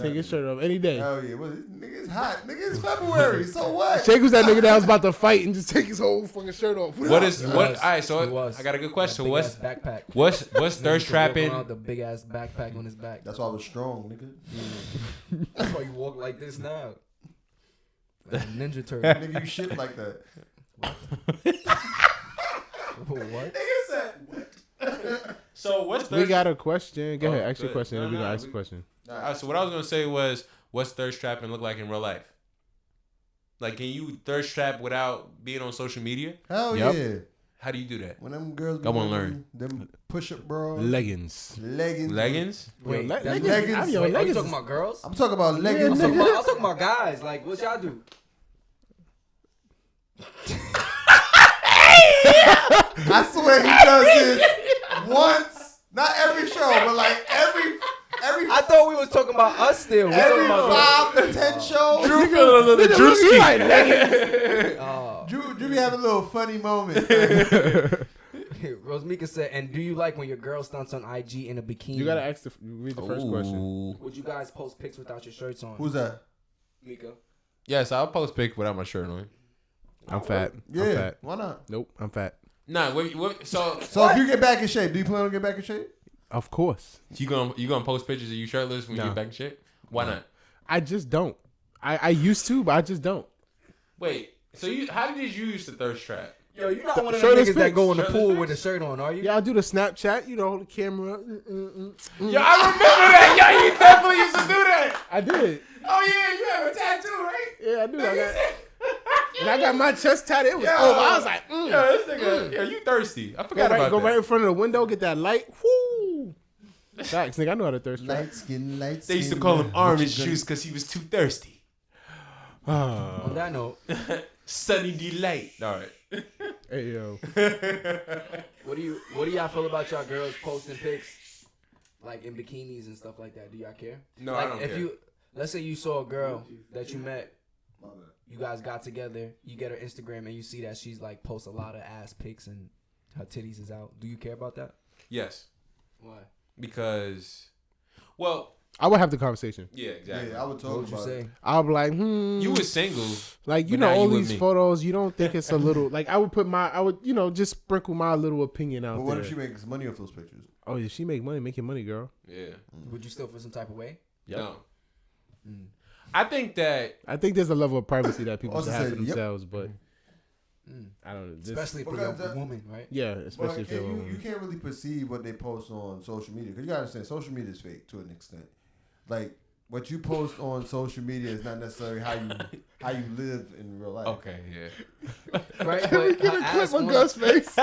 take his shirt off any day. Hell yeah, nigga, it's hot. Nigga, it's February. So what? Shake was that nigga that was about to fight and just take his whole fucking shirt off. What is He what? was. All right, so He was. I got a good question. That What's big-ass backpack? what's Nigga thirst used to walk trapping? around with the big ass backpack on his back. That's why I was strong, nigga. That's why you walk like this now. Like a Ninja Turtle. Nigga, you shit like that. What? So what's We thirst? got a question. Go ahead, ask your good. question. No, We gonna no, ask a question. All right, so what I was gonna say was, what's thirst trapping look like in real life? Like, can you thirst trap without being on social media? Hell Yep. yeah. How do you do that? When them girls, I wanna wearing them push up bras, Leggings. leggings. Leggings? Wait, Yo, that's leggings. leggings. I'm your Wait, are you leggings. talking about girls? I'm talking about I leggings. was talking about guys. Like, what y'all do? I swear he does this once, not every show, but like every I thought we was talking about us still. We talking every about 5 to 10 shows. Drew feeling a little Drewski. Drew be having a little funny moment. Rosemika said, and do you like when your girl stunts on IG in a bikini? You gotta ask read the first question. Would you guys post pics without your shirts on? Who's that? Mika? Yes, I'll post pic without my shirt on. I'm fat. Yeah, I'm fat. why not? Nope, I'm fat. Nah, so So if you get back in shape, do you plan on getting back in shape? Of course. you gonna post pictures of you shirtless when you No. get back in shape? Why not? I just don't. I used to, but I just don't. Wait, so how did you use the thirst trap? Yo, you're not one of the Shirtless niggas that pics. go in the Shirtless pool pics. with a shirt on, are you? Yeah, I do the Snapchat. You know, hold the camera. Yo, I remember that. Yo, you definitely used to do that. I did. Oh yeah, you have a tattoo, right? Yeah, I do. And I got my chest tatted. It was over. I was like, Yo, this nigga, yo, you thirsty? I forgot about go that. right in front of the window, get that light. Whoo. Facts, nigga. I know how to thirst trap. Light skin. They used to call him orange juice because he was too thirsty. On that note, Sunny delight. All right. Hey yo. what do y'all feel about y'all girls posting pics like in bikinis and stuff like that? Do y'all care? No, like I don't if care. let's say you saw a girl that you met, you guys got together, you get her Instagram and you see that she's like posts a lot of ass pics and her titties is out. Do you care about that? Yes, Why? because, well, I would have the conversation. yeah, exactly. Yeah, I would What talk would you about say? it. I'll be like, You was single. like, you but know, now all you with these me. photos, you don't think it's a little, like, I would, you know, just sprinkle my little opinion out But what there. if she makes money off those pictures? Oh, if she make money, make your money, girl. Yeah. Would you still feel some type of way? Yep. No. I think that I think there's a level of privacy that people Also should have said, for yep. themselves, but I don't know. Especially for Because a that- woman, right? Yeah, But especially if you're a you woman. can't really perceive what they post on social media because you gotta understand social media is fake to an extent. Like what you post on social media is not necessarily how you live in real life. okay, yeah. Right? But Get her a ass clip on on- Gus' face.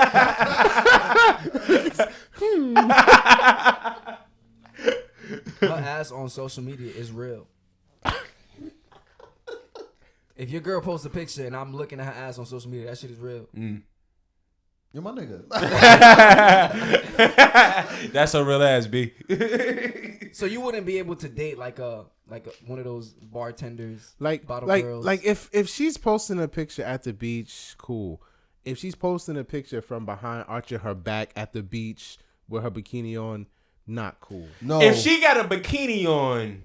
her ass on social media is real. If your girl posts a picture and I'm looking at her ass on social media, that shit is real. You're my nigga. That's a real ass B. So you wouldn't be able to date like like one of those bartenders, Like bottle like girls. like if she's posting a picture at the beach, cool. If she's posting a picture from behind, arching her back at the beach with her bikini on, not cool. No. If she got a bikini on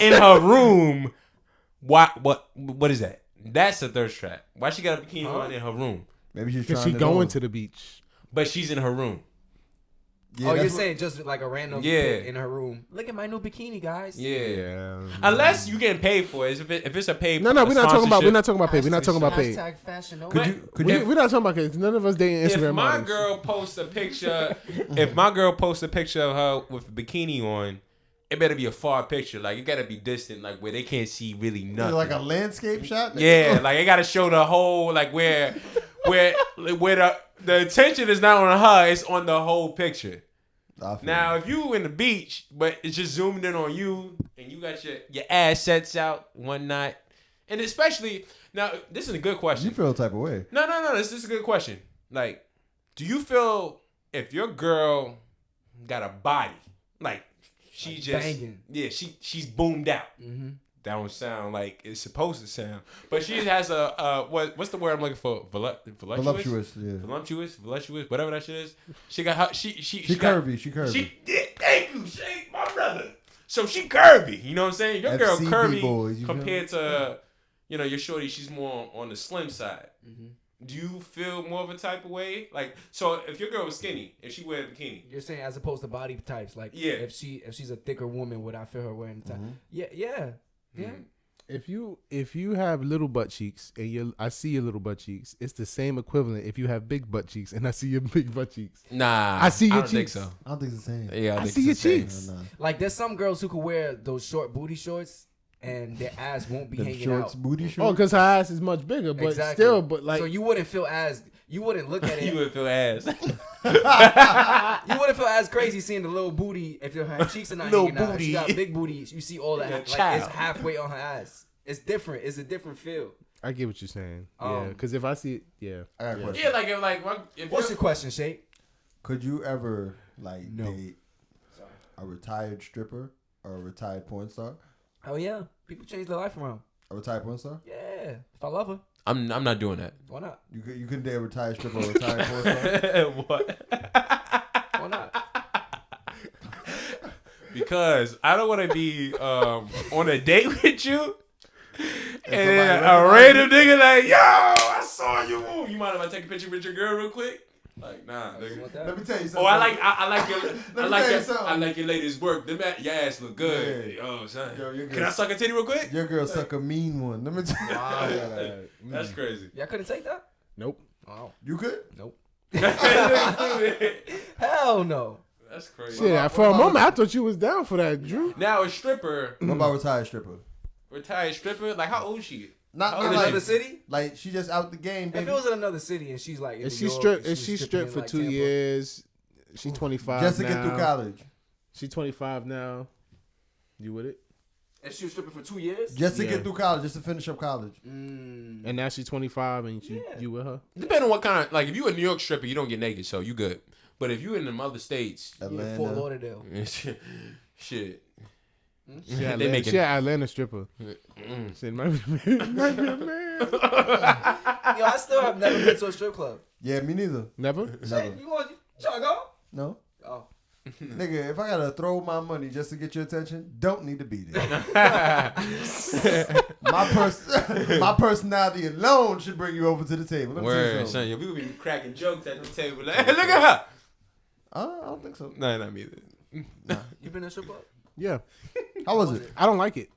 in her room, what is that? That's a thirst trap. Why she got a bikini on in her room? Maybe she's Because trying she to going know. to the beach. But she's in her room. Yeah, oh, you're that's what- saying just like a random Yeah. pic in her room. Look at my new bikini, guys. Yeah. Unless you getting paid for it. If it's a paid No, we're not talking about. We're not talking about paid. We're not talking about paid. Hashtag fashion over. We're not talking about paid. None of us dating Instagram If my models. girl posts a picture, if my girl posts a picture of her with a bikini on, it better be a far picture. Like it gotta be distant, like where they can't see really nothing. like a landscape shot. Yeah, like it gotta show the whole, like where the attention is not on her, it's on the whole picture. Now, if you in the beach, but it's just zoomed in on you, and you got your assets out, whatnot, and especially now, this is a good question. You feel a type of way. No. This is a good question. Like, do you feel if your girl got a body, like she like just banging. Yeah, she's boomed out. Mm-hmm. That don't sound like it's supposed to sound, but she has a what's the word I'm looking for? Voluptuous, voluptuous, whatever that shit is. She got her, she curvy. Thank you, Shay, my brother. So she curvy. You know what I'm saying? Your girl FCB curvy boys, compared to your shorty. She's more on the slim side. Mm-hmm. Do you feel more of a type of way? Like, so if your girl was skinny, if she wear a bikini, You're saying as opposed to body types, like if she's a thicker woman, would I feel her wearing the type? Yeah. If you have little butt cheeks and I see your little butt cheeks, it's the same equivalent if you have big butt cheeks and I see your big butt cheeks. Nah, I see your I don't cheeks. think so. I don't think it's the same. Yeah, I see your cheeks. Like there's some girls who could wear those short booty shorts and their ass won't be hanging shorts, out. booty Oh, shorts. because her ass is much bigger, but Exactly. still, but like so you wouldn't feel as you wouldn't look at it. You would feel ass. You wouldn't feel as crazy seeing the little booty if her cheeks are not Little hanging out. If booty. she got big booty, you see all that. Yeah, Like child. it's halfway on her ass. It's different. It's a different feel. I get what you're saying. Yeah, because if I see it, yeah. I got a question. Yeah, if What's you're- your question, Shay? Could you ever No. date a retired stripper or a retired porn star? Oh yeah, people change their life around. A retired porn star? Yeah, if I love her, I'm not doing that. why not? You couldn't date a retired stripper or a retired porn star? What? Why not? Because I don't want to be on a date with you, and then somebody a random nigga like, yo, I saw you. Ooh, you mind if I take a picture with your girl real quick? Like, nah, nigga. Want that? Let me tell you something. Oh, I like your tell you something. I like your latest work. Your ass look good. Yeah. Oh, son. Yo, your Can I girl- suck a titty real quick? Your girl suck a mean one. Let me tell you. Wow. That's crazy. Y'all couldn't take that? Nope. Wow. You could? Nope. That's Hell no. crazy. Shit, for a moment I thought you was down for that, Drew. Now a stripper, What about retired stripper? retired stripper, like how old is she? Not How old is like, Another city? like she just out the game, If baby. it was in another city and she's like, in If New she York stripped, and if she stripping stripped in, for like, 2 Tampa. years, she 25 Just to now. get through college. She 25 now. You with it? If she was stripping for 2 years? Just to Yeah. get through college, just to finish up college. Mm. And now she's 25 and Yeah. you with her? Depending on what kind of, like if you a New York stripper, you don't get naked, so you good. But if you in them other states, Yeah, Atlanta. Fort Lauderdale. shit. She They Atlanta, making- she an Atlanta stripper. Shit, might be a man. Yo, I still have never been to a strip club. Yeah, me neither. Never? Never. You trying to go? No. Oh. Nigga, if I gotta throw my money just to get your attention, don't need to be there. my personality alone should bring you over to the table. Let me tell you Word, something. son. Yo, we would be cracking jokes at the table. Like, hey, look at her. I don't think so. No, not me either. You been to a strip club? Yeah. How was it? I don't like it.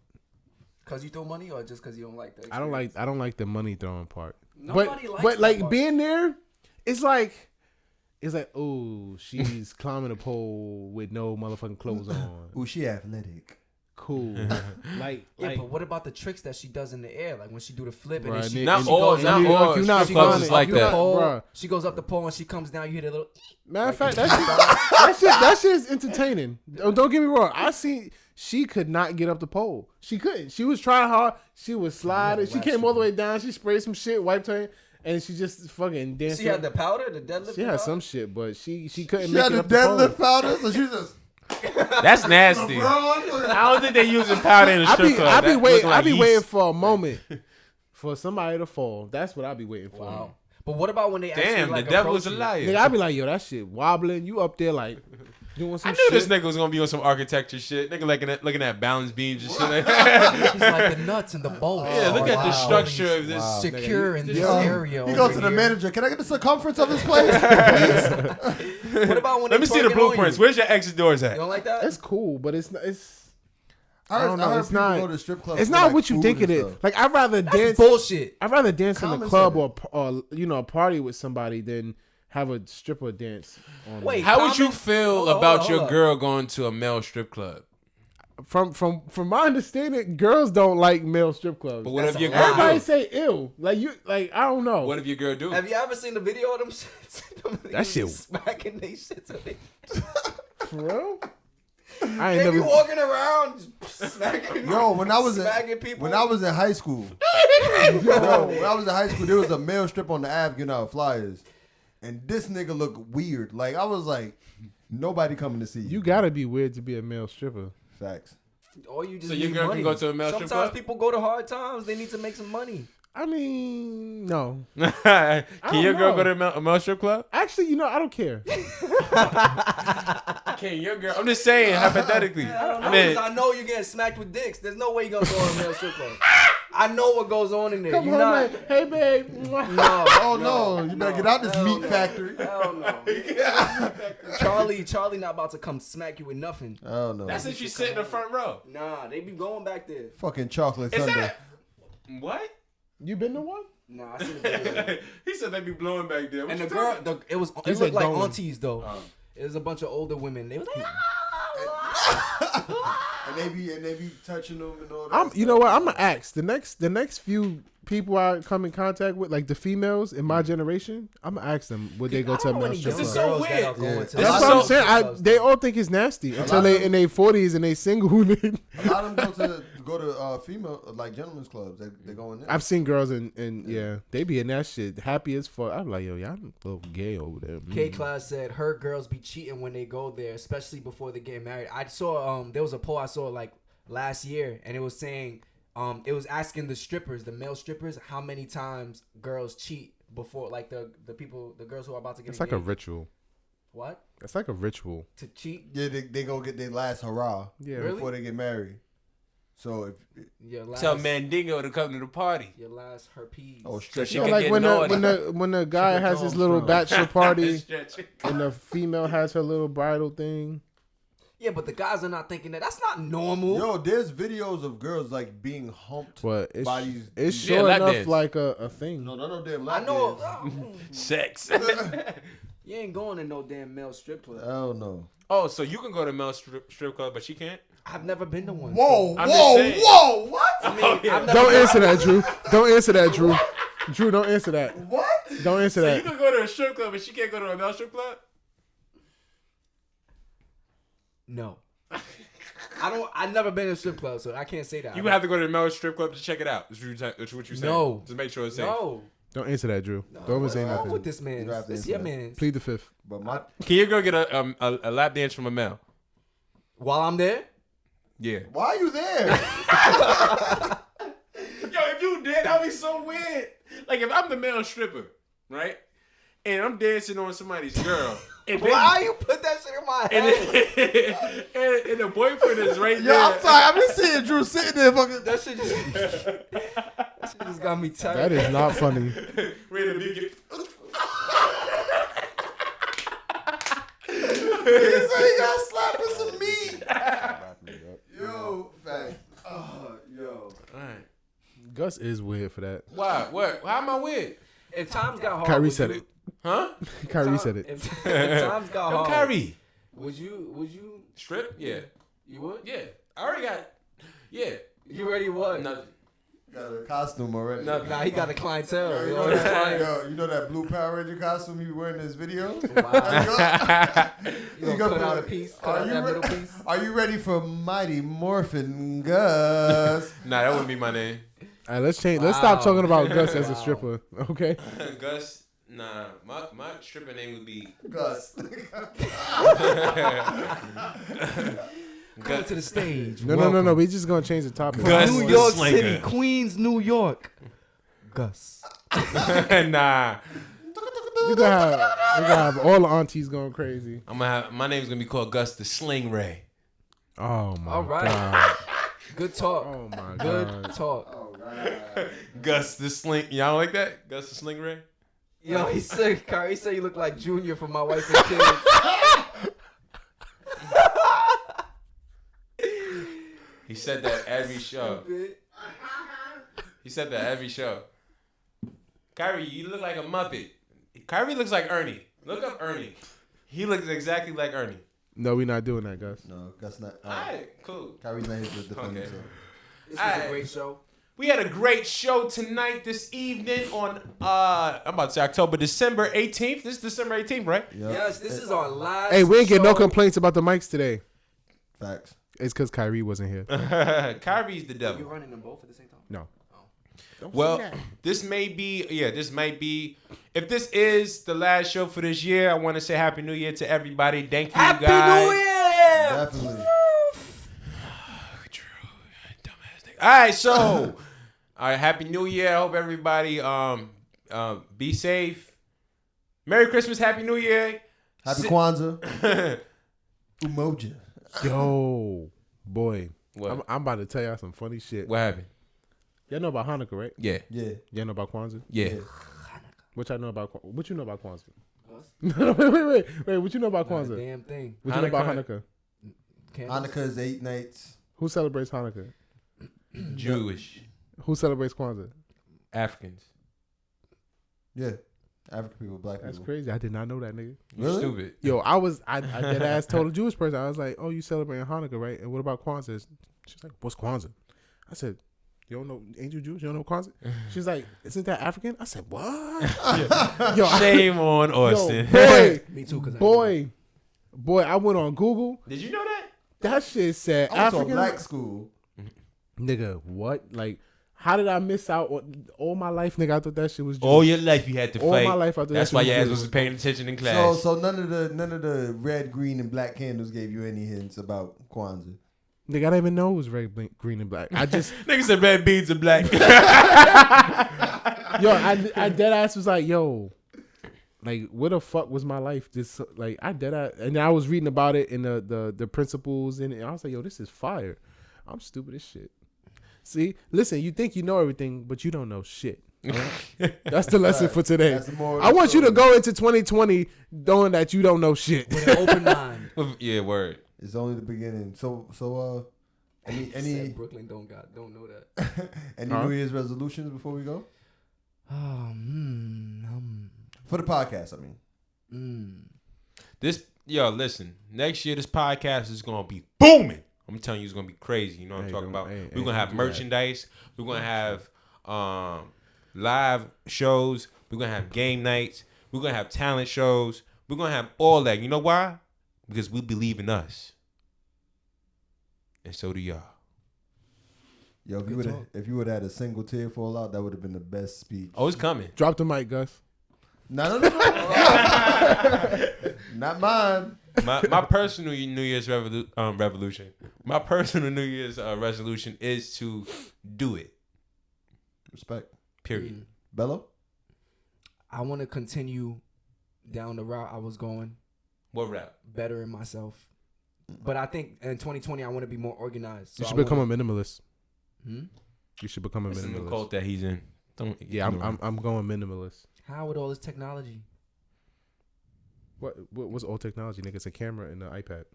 Cause you throw money or just cause you don't like the I don't like the money throwing part. Nobody likes but that like part. being there, it's like oh, she's climbing a pole with no motherfucking clothes on. Ooh, she athletic. Cool. like Yeah, but what about the tricks that she does in the air? Like when she do the flip and Bruh, then she, Not she all- goes not up, all you're not strip clubs finding is it. like up the that. pole, Bruh. she goes up the pole and she comes down. You hit a little. Matter of like, fact, that shit is entertaining. Don't get me wrong. I see she could not get up the pole. She couldn't. She was trying hard. She was sliding. She came all the way down. She sprayed some shit, wiped her, and she just fucking danced. She had the powder, the deadlift. She had some shit, but she couldn't She make had it the up the pole. deadlift powder, so she just. That's nasty. I don't think they using powder in a strip club. I be That waiting. looking like I be yeast. waiting for a moment for somebody to fall. That's what I be waiting for. Wow. But what about when they actually Damn, like the devil is a approach you? liar. Nigga, I be like, yo, that shit wobbling. You up there like doing some I knew shit. this nigga was gonna be on some architecture shit. Nigga looking at balance beams and shit. He's like the nuts and the bolts. Yeah, look at the Wow. structure of this. Secure in this Yo, area. He over goes to the here. manager. Can I get the circumference of this place, please? What about when Let me see the blueprints. You? Where's your exit doors at? You don't like that? It's cool, but it's not. I don't know, heard it's people not- go to strip clubs It's for, not like, what you food think it and is. stuff. Like I'd rather That's dance. bullshit. I'd rather dance in Common a club sense. or a party with somebody than have a stripper dance. On Wait, How would you common- feel Hold on, about hold your on. girl going to a male strip club? From my understanding, girls don't like male strip clubs. But what That's if your a girl lie. Everybody do? say ew. Like I don't know. What if your girl do? Have you ever seen the video of them shits? That shit- smacking they shit. So they For real? I ain't they be never. walking around just smacking. Yo, when I was smacking people. in high school, there was a male strip on the Ave giving out flyers, and this nigga looked weird. Like I was like, nobody coming to see you. You gotta be weird to be a male stripper. Facts. Or you just So your need girl can money. go to a male strip Sometimes club? people go to hard times. They need to make some money. I mean, no. Can your don't girl know. go to a male strip club? Actually, I don't care. Can your girl? I'm just saying hypothetically. I don't know. I mean, 'Cause I know you're getting smacked with dicks. There's no way you're gonna go to a male strip club. I know what goes on in there. Come You're on, not. like, hey babe. No. Oh no, you better get out this meat factory. Hell no. Charlie not about to come smack you with nothing. Oh no. that's if you sit in the front row. Nah, they be going back there. Fucking chocolate Is thunder. that what? You been to one? Nah, I see the video. He said they be blowing back there. What And the you girl, talking- it He looked said like going. aunties though. It was a bunch of older women. They was like, And they be touching them and all that. You know what? I'm gonna ask the next few people I come in contact with, like the females in my generation. I'm gonna ask them would they go to a male strip This is club? so weird. Yeah. That's That's what so- I'm saying. They all think it's nasty until lot they of in their 40s and they single. A lot of them go to female like gentlemen's clubs. They go in there. I've seen girls and yeah, they be in that shit happy as fuck. I'm like, yo, y'all a little gay over there. K Class said her girls be cheating when they go there, especially before they get married. I saw there was a poll I saw like last year, and it was saying it was asking the strippers, the male strippers, how many times girls cheat before, like the girls who are about to get It's like a engaged. ritual. What? It's like a ritual. To cheat? Yeah, they go get their last hurrah Yeah. Really? before they get married. So if Your last, Tell Mandingo to come to the party. your last herpes. oh So stretch she Yeah, can like get when naughty. when the guy Sugar has his Tom little Strong. bachelor party Stretch. and the female has her little bridal thing. Yeah, but the guys are not thinking that. That's not normal. Yo, there's videos of girls like being humped. But it's by these- it's Yeah, sure lap enough dance. like a thing. No damn I lap know. dance. Sex. You ain't going to no damn male strip club. Hell no. Oh, so you can go to male strip club, but she can't? I've never been to one. Whoa, I'm just saying. whoa, what? I mean, Oh, yeah. I've never Don't been- answer that, Drew. Don't answer that, Drew. Drew, don't answer that. What? Don't answer So you that. can go to a strip club, but she can't go to a male strip club? No. I've never been to a strip club, so I can't say that. You would have to go to the male strip club to check it out. That's what you saying. No. To make sure it's safe. No. Don't answer that, Drew. No. Don't even What's say wrong nothing. with this man? You have to This answer your that. man. Plead the fifth. But my Can you go get a lap dance from a male? While I'm there? Yeah. why are you there? Yo, if you did, that'd be so weird. Like if I'm the male stripper, right? And I'm dancing on somebody's girl. And then, Why you put that shit in my head? and the boyfriend is right Yo, there. I'm sorry. I'm just seeing Drew sitting there fucking. That shit just got me tired. That is not funny. Ready to be He said he got slapped with some meat. Yo, fact. Oh, yo. Alright. Gus is weird for that. Why? What? How am I weird? If times got hard, Kyrie would said you- it. Huh? Kyrie said it. If times got Yo, hard, Kyrie. would you Strip? Yeah. you would? Yeah. I already got. Yeah. You already what? Nothing. Got a costume already. Nothing. Nah, he got a clientele. Yo, You you know know what I'm that, saying? yo, you know that blue Power Ranger costume he wearing in his video? Wow. You You gonna gonna cut out a put- piece? Are Cut out you that re- middle piece? Are you ready for Mighty Morphin Gus? Nah, that wouldn't be my name. All right, let's change. Let's stop Wow. talking about Gus as a Wow. stripper. Okay. Gus. Nah, my stripper name would be Gus. Coming to the stage. No. We just gonna change the topic. Gus New the York Slinger. City, Queens, New York. Gus. Nah. We gonna have all the aunties going crazy. My name's gonna be called Gus the Sling Ray. Oh my All right. god. Good talk. Oh my Good god. talk. Gus the Sling. Y'all like that? Gus the Sling Ray. Yo, he said, Kyrie said you look like Junior from My Wife and Kids. He said that every show. He said that every show. Kyrie, you look like a Muppet. Kyrie looks like Ernie. Look up Ernie. He looks exactly like Ernie. No, we not doing that, Gus. No, Gus not. Alright, cool. Kyrie's not here to defend Okay. himself. This was a great show. We had a great show tonight, this evening on I'm about to say December 18th. This is December 18th, right? Yep. Yes, this is our last Hey, we ain't get no show. complaints about the mics today. Facts. It's because Kyrie wasn't here. Kyrie's the You devil. running them both at the same time? No. Don't Well, say that. this might be. If this is the last show for this year, I want to say Happy New Year to everybody. Thank you, Happy guys. New Year! Definitely. All right, so all right, Happy New Year. I hope everybody be safe. Merry Christmas, Happy New Year. Happy Kwanzaa. Umoja. Yo, boy. What? I'm about to tell y'all some funny shit. What happened? Y'all know about Hanukkah, right? Yeah, Yeah. Y'all know about Kwanzaa? yeah. What y'all know about What you know about Kwanzaa? Us? No, wait. What you know about Not a Kwanzaa? damn thing. What you know about Hanukkah. Hanukkah? Candles? Hanukkah is 8 nights. Who celebrates Hanukkah? Jewish, Who celebrates Kwanzaa? Africans. Yeah. African people, black That's people. crazy. I did not know that, nigga. You Really? stupid. Yo, I dead ass told a Jewish person. I was like, "Oh, you celebrating Hanukkah, right? And what about Kwanzaa?" She's like, "What's Kwanzaa?" I said, "You don't know? Ain't you Jewish? You don't know Kwanzaa?" She's like, "Isn't that African?" I said, "What?" Yo, Shame on Austin. boy, Me too, because boy, I went on Google. Did you know that? That shit said I went to a African. black school. Nigga, what? Like, how did I miss out on all my life, nigga? I thought that shit was Jewish. All your life you had to All fight. my life I thought That's that why shit your was ass Jewish. wasn't paying attention in class. So none of the red, green, and black candles gave you any hints about Kwanzaa. Nigga, I didn't even know it was red, green, and black. I just, Niggas said red beads and black. yo, I dead ass was like, yo, like, what the fuck was my life? This, like, I dead ass, and I was reading about it in the principles in it, and I was like, yo, this is fire. I'm stupid as shit. See, listen, you think you know everything, but you don't know shit. All right? That's the lesson for today. That's the moral of I the want you to story. go into 2020 knowing that you don't know shit. with an open mind. Yeah, word. It's only the beginning. So any Said Brooklyn don't know that. any Huh? New Year's resolutions before we go? For the podcast, I mean. Listen, next year this podcast is gonna be booming. I'm telling you, it's gonna be crazy. You know what I'm Hey, talking don't- about? hey, We're gonna have don't do that. merchandise. We're gonna have live shows. We're gonna have game nights. We're gonna have talent shows. We're gonna have all that. You know why? Because we believe in us, and so do y'all. Yo, Good if you would have had a single tear fall out, that would have been the best speech. Oh, it's coming. Drop the mic, Gus. No. Not mine. My personal New Year's revolution. My personal New Year's resolution is to do it. Respect. Period. Bello? I want to continue down the route I was going, What rap? bettering myself. But I think in 2020 I want to be more organized. So You should become a minimalist. Hmm? You should become a It's in the minimalist. cult that he's in. Don't. Yeah, I'm going minimalist. How with all this technology? What's old technology, nigga? It's a camera and an iPad.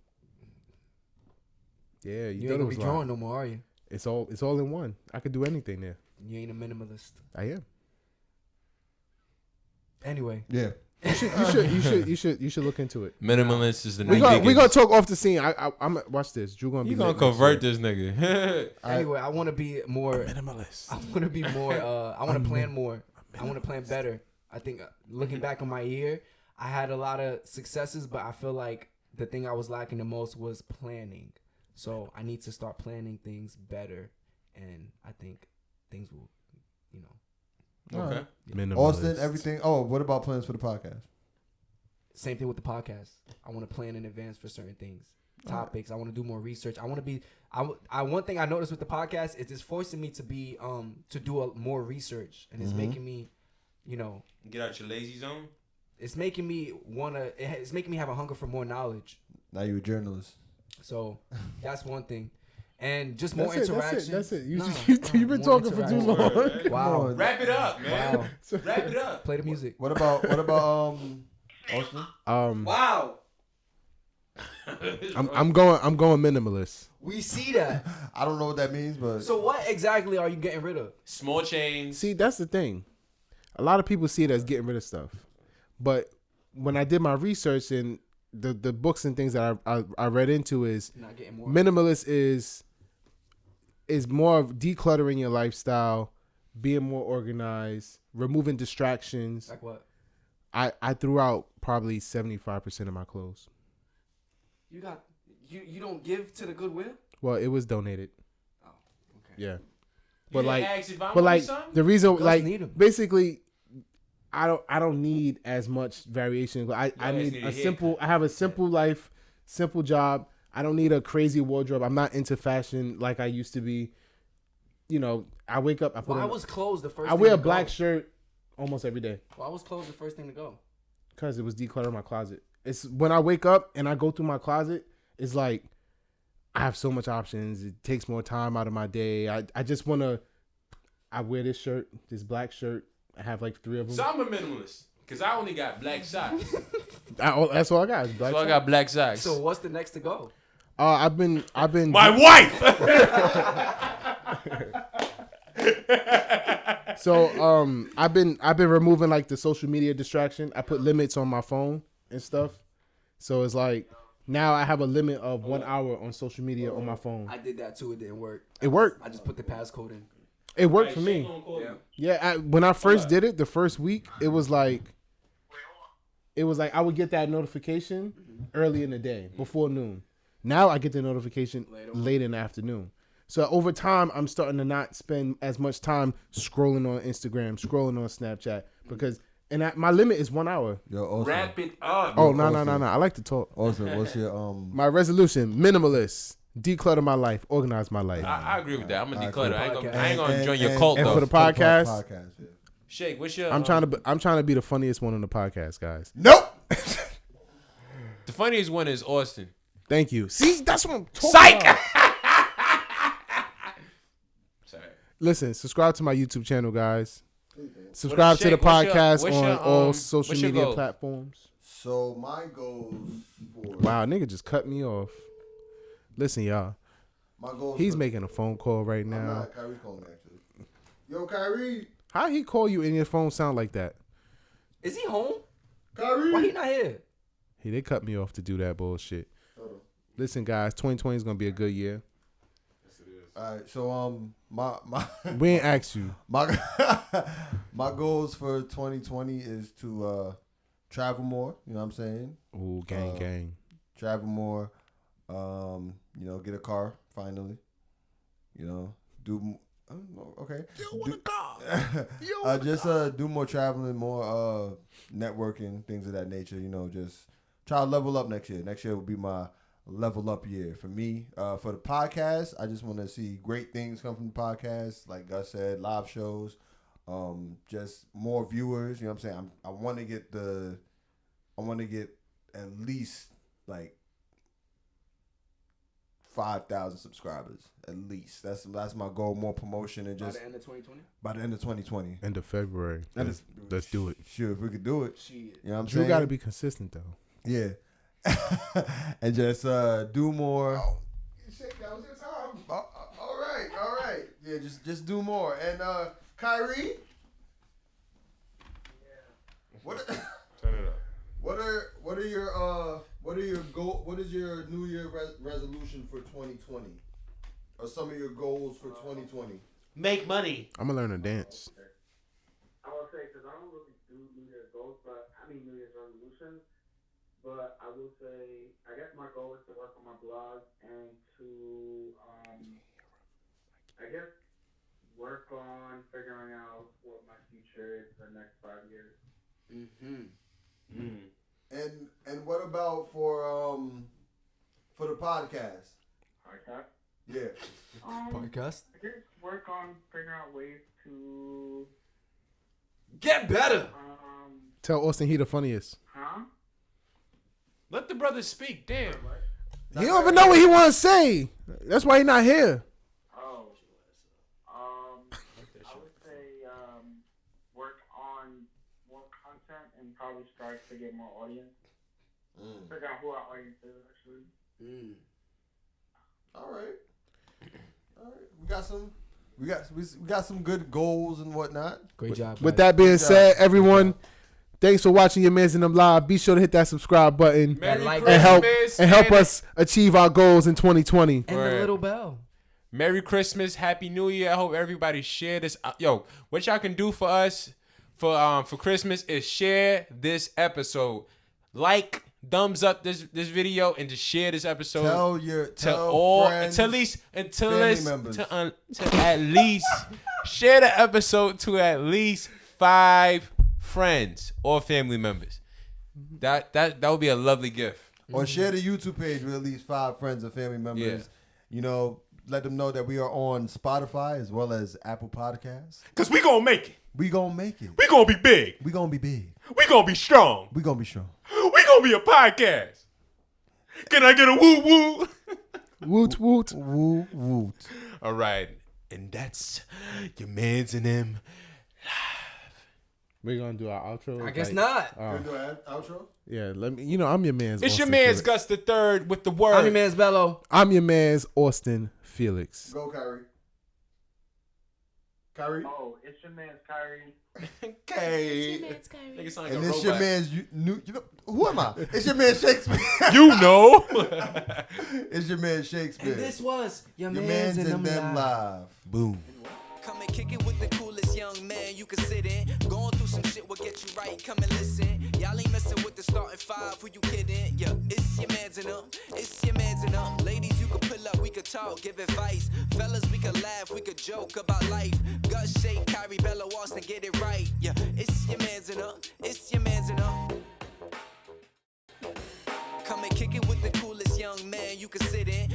Yeah, You thought ain't it gonna was be live. drawing no more, are you? It's all in one. I could do anything there. You ain't a minimalist. I am. Anyway, Yeah. You should look into it. Minimalist is the We new gonna biggest. talk off the scene. I'm watch this. Drew gonna be You gonna lit next convert year. this nigga? anyway, I want to be more. Minimalist. I want to be more. I want to plan more. I want to plan better. I think looking back on my year, I had a lot of successes, but I feel like the thing I was lacking the most was planning. So I need to start planning things better, and I think things will, Okay. Minimalist. Austin, everything. Oh, what about plans for the podcast? Same thing with the podcast. I want to plan in advance for certain things, topics. I want to do more research. I want to be. I one thing I noticed with the podcast is it's forcing me to be to do more research, and it's making me, Get out your lazy zone. it's making me it's making me have a hunger for more knowledge. Now you're a journalist. So that's one thing, and just more That's interaction. That's it. Nah, You've been more talking for too interaction. long. Wow. Wrap it up, man. Wow. Wrap it up. Play the music. What about Austin? Wow. I'm going minimalist. We see that. I don't know what that means, but So what exactly are you getting rid of? Small chains. See, that's the thing. A lot of people see it as getting rid of stuff, but when I did my research and the books and things that I read into is Not getting more. minimalist is more of decluttering your lifestyle, being more organized, removing distractions. Like what? I threw out probably 75% of my clothes. You got you don't give to the Goodwill? Well, it was donated. Oh, okay. Yeah. You But didn't like, ask if I but wanted like something? the reason, Girls like need 'em. basically, I don't need as much variation. I ass need need a a simple. I have a simple life, simple job. I don't need a crazy wardrobe. I'm not into fashion like I used to be. I wake up. Why was clothes the first I thing wear to a black go? shirt almost every day Why was clothes the first thing to go? because it was decluttering my closet. It's when I wake up and I go through my closet. It's like I have so much options. It takes more time out of my day. I just want to. I wear this shirt, this black shirt. I have like 3 of them. So I'm a minimalist because I only got black socks. That's all I got. Is black So I socks. got black socks. So what's the next to go? I've been. my wife. So I've been removing like the social media distraction. I put limits on my phone and stuff. So it's like now I have a limit of 1 hour on social media on my phone. I did that too. It didn't work. It worked. I just put the passcode in. It worked for me. Yeah. Yeah, when I first did it, the first week, it was like I would get that notification early in the day, before noon. Now I get the notification late in the afternoon. So over time, I'm starting to not spend as much time scrolling on Instagram, scrolling on Snapchat, because my limit is 1 hour. Yo, Austin. Wrap it up. Oh no! I like to talk. Austin, what's your My resolution: minimalist, declutter my life, organize my life. I agree with that. I'm gonna Alright, declutter. for the I ain't gonna And- join your and- cult and though. for the podcast, yeah. Shake, what's your? I'm trying to be the funniest one on the podcast, guys. Nope. The funniest one is Austin. Thank you. See, that's what I'm talking Psych. about. Sorry. Listen, subscribe to my YouTube channel, guys. Subscribe to the Shake, what's your- podcast what's on your, all social what's your media goal? platforms. So my goals for Wow, nigga just cut me off. Listen, y'all. my goals. He's for, making a phone call right I'm now. not. Kyrie's calling me actually. Yo, Kyrie. How he call you and your phone sound like that? Is he home? Kyrie. Why he not here? They cut me off to do that bullshit. Listen, guys, 2020 is gonna be a good year. All right. So my We ain't asked you. my my goals for 2020 is to travel more. You know what I'm saying? Ooh, gang. Travel more. Get a car finally. Okay. You want a car? Just do more traveling, more networking, things of that nature. Just try to level up next year. Next year will be my level up year for me. For the podcast, I just want to see great things come from the podcast. Like Gus said, live shows, just more viewers. You know what I'm saying? I want to get at least like 5,000 subscribers at least. That's my goal. More promotion and By just the end of 2020? by the end of 2020. End of February. That is- Let's do it. Sure, if we could do it. Shit. You know what I'm Drew saying? got to be consistent though. Yeah. And just do more. Oh, shit, that was your time. All right. Yeah, just do more. And Kyrie? What Turn it up. what is your New Year resolution for 2020? Or some of your goals for 2020? Make money. I'm gonna learn to dance. I will say, because I don't really do New Year's goals, New Year's resolutions. But I will say, I guess my goal is to work on my blog and to, I guess, work on figuring out what my future is for the next 5 years. And what about for the podcast? Okay. Yeah. Podcast. I guess work on figuring out ways to Get better. Tell Austin he the funniest. huh? Let the brother speak. Damn. He don't even know what he want to say. That's why he not here. Oh. I would say work on more content and probably start to get more audience. Figure out who our audience is actually. All right. We got some good goals and whatnot. Great job. With guys. that being said, everyone, thanks for watching Your Mans and Them live. Be sure to hit that subscribe button Merry like Christmas. and help us achieve our goals in 2020. And the Word. little bell. Merry Christmas, Happy New Year. I hope everybody share this. Yo, what y'all can do for us for Christmas is share this episode. Like, thumbs up this video, and just share this episode. Tell all friends, to at least family members. to at least share the episode to at least 5 friends or family members. That would be a lovely gift. Or share the YouTube page with at least 5 friends or family members. Yeah. You know, let them know that we are on Spotify as well as Apple Podcasts. Cause we gonna make it. We gonna make it. We gonna be big. We gonna be big. We gonna be strong. We gonna be strong. We gonna be a podcast. Can I get a woo woo? Woot woot. Woo woot. All right, and that's Your Mans and Them. We're gonna do our outro. I guess not. Gonna do an outro? Yeah, let me. You know, I'm your man's. It's your Austin man's Felix. Gus the Third with the word. I'm your man's Bello. I'm your man's Austin Felix. Go, Kyrie. Kyrie. Oh, it's your man's Kyrie. Okay. Nigga sound like And a it's your robot. man's. You know who am I? It's your man Shakespeare. You know. It's your man Shakespeare. And this was Your Your Mans and Them live. live. Boom. Come and kick it with the coolest young man you can sit in. Going through some shit will get you right. Come and listen. Y'all ain't messing with the starting 5. Who you kidding? Yeah, it's your mans and them. It's your mans and them. Ladies, you can pull up. We could talk, give advice. Fellas, we could laugh. We could joke about life. Gus, Shake, Kyrie, Bella, Austin, get it right. Yeah, it's your mans and them. It's your mans and them. Come and kick it with the coolest young man you can sit in.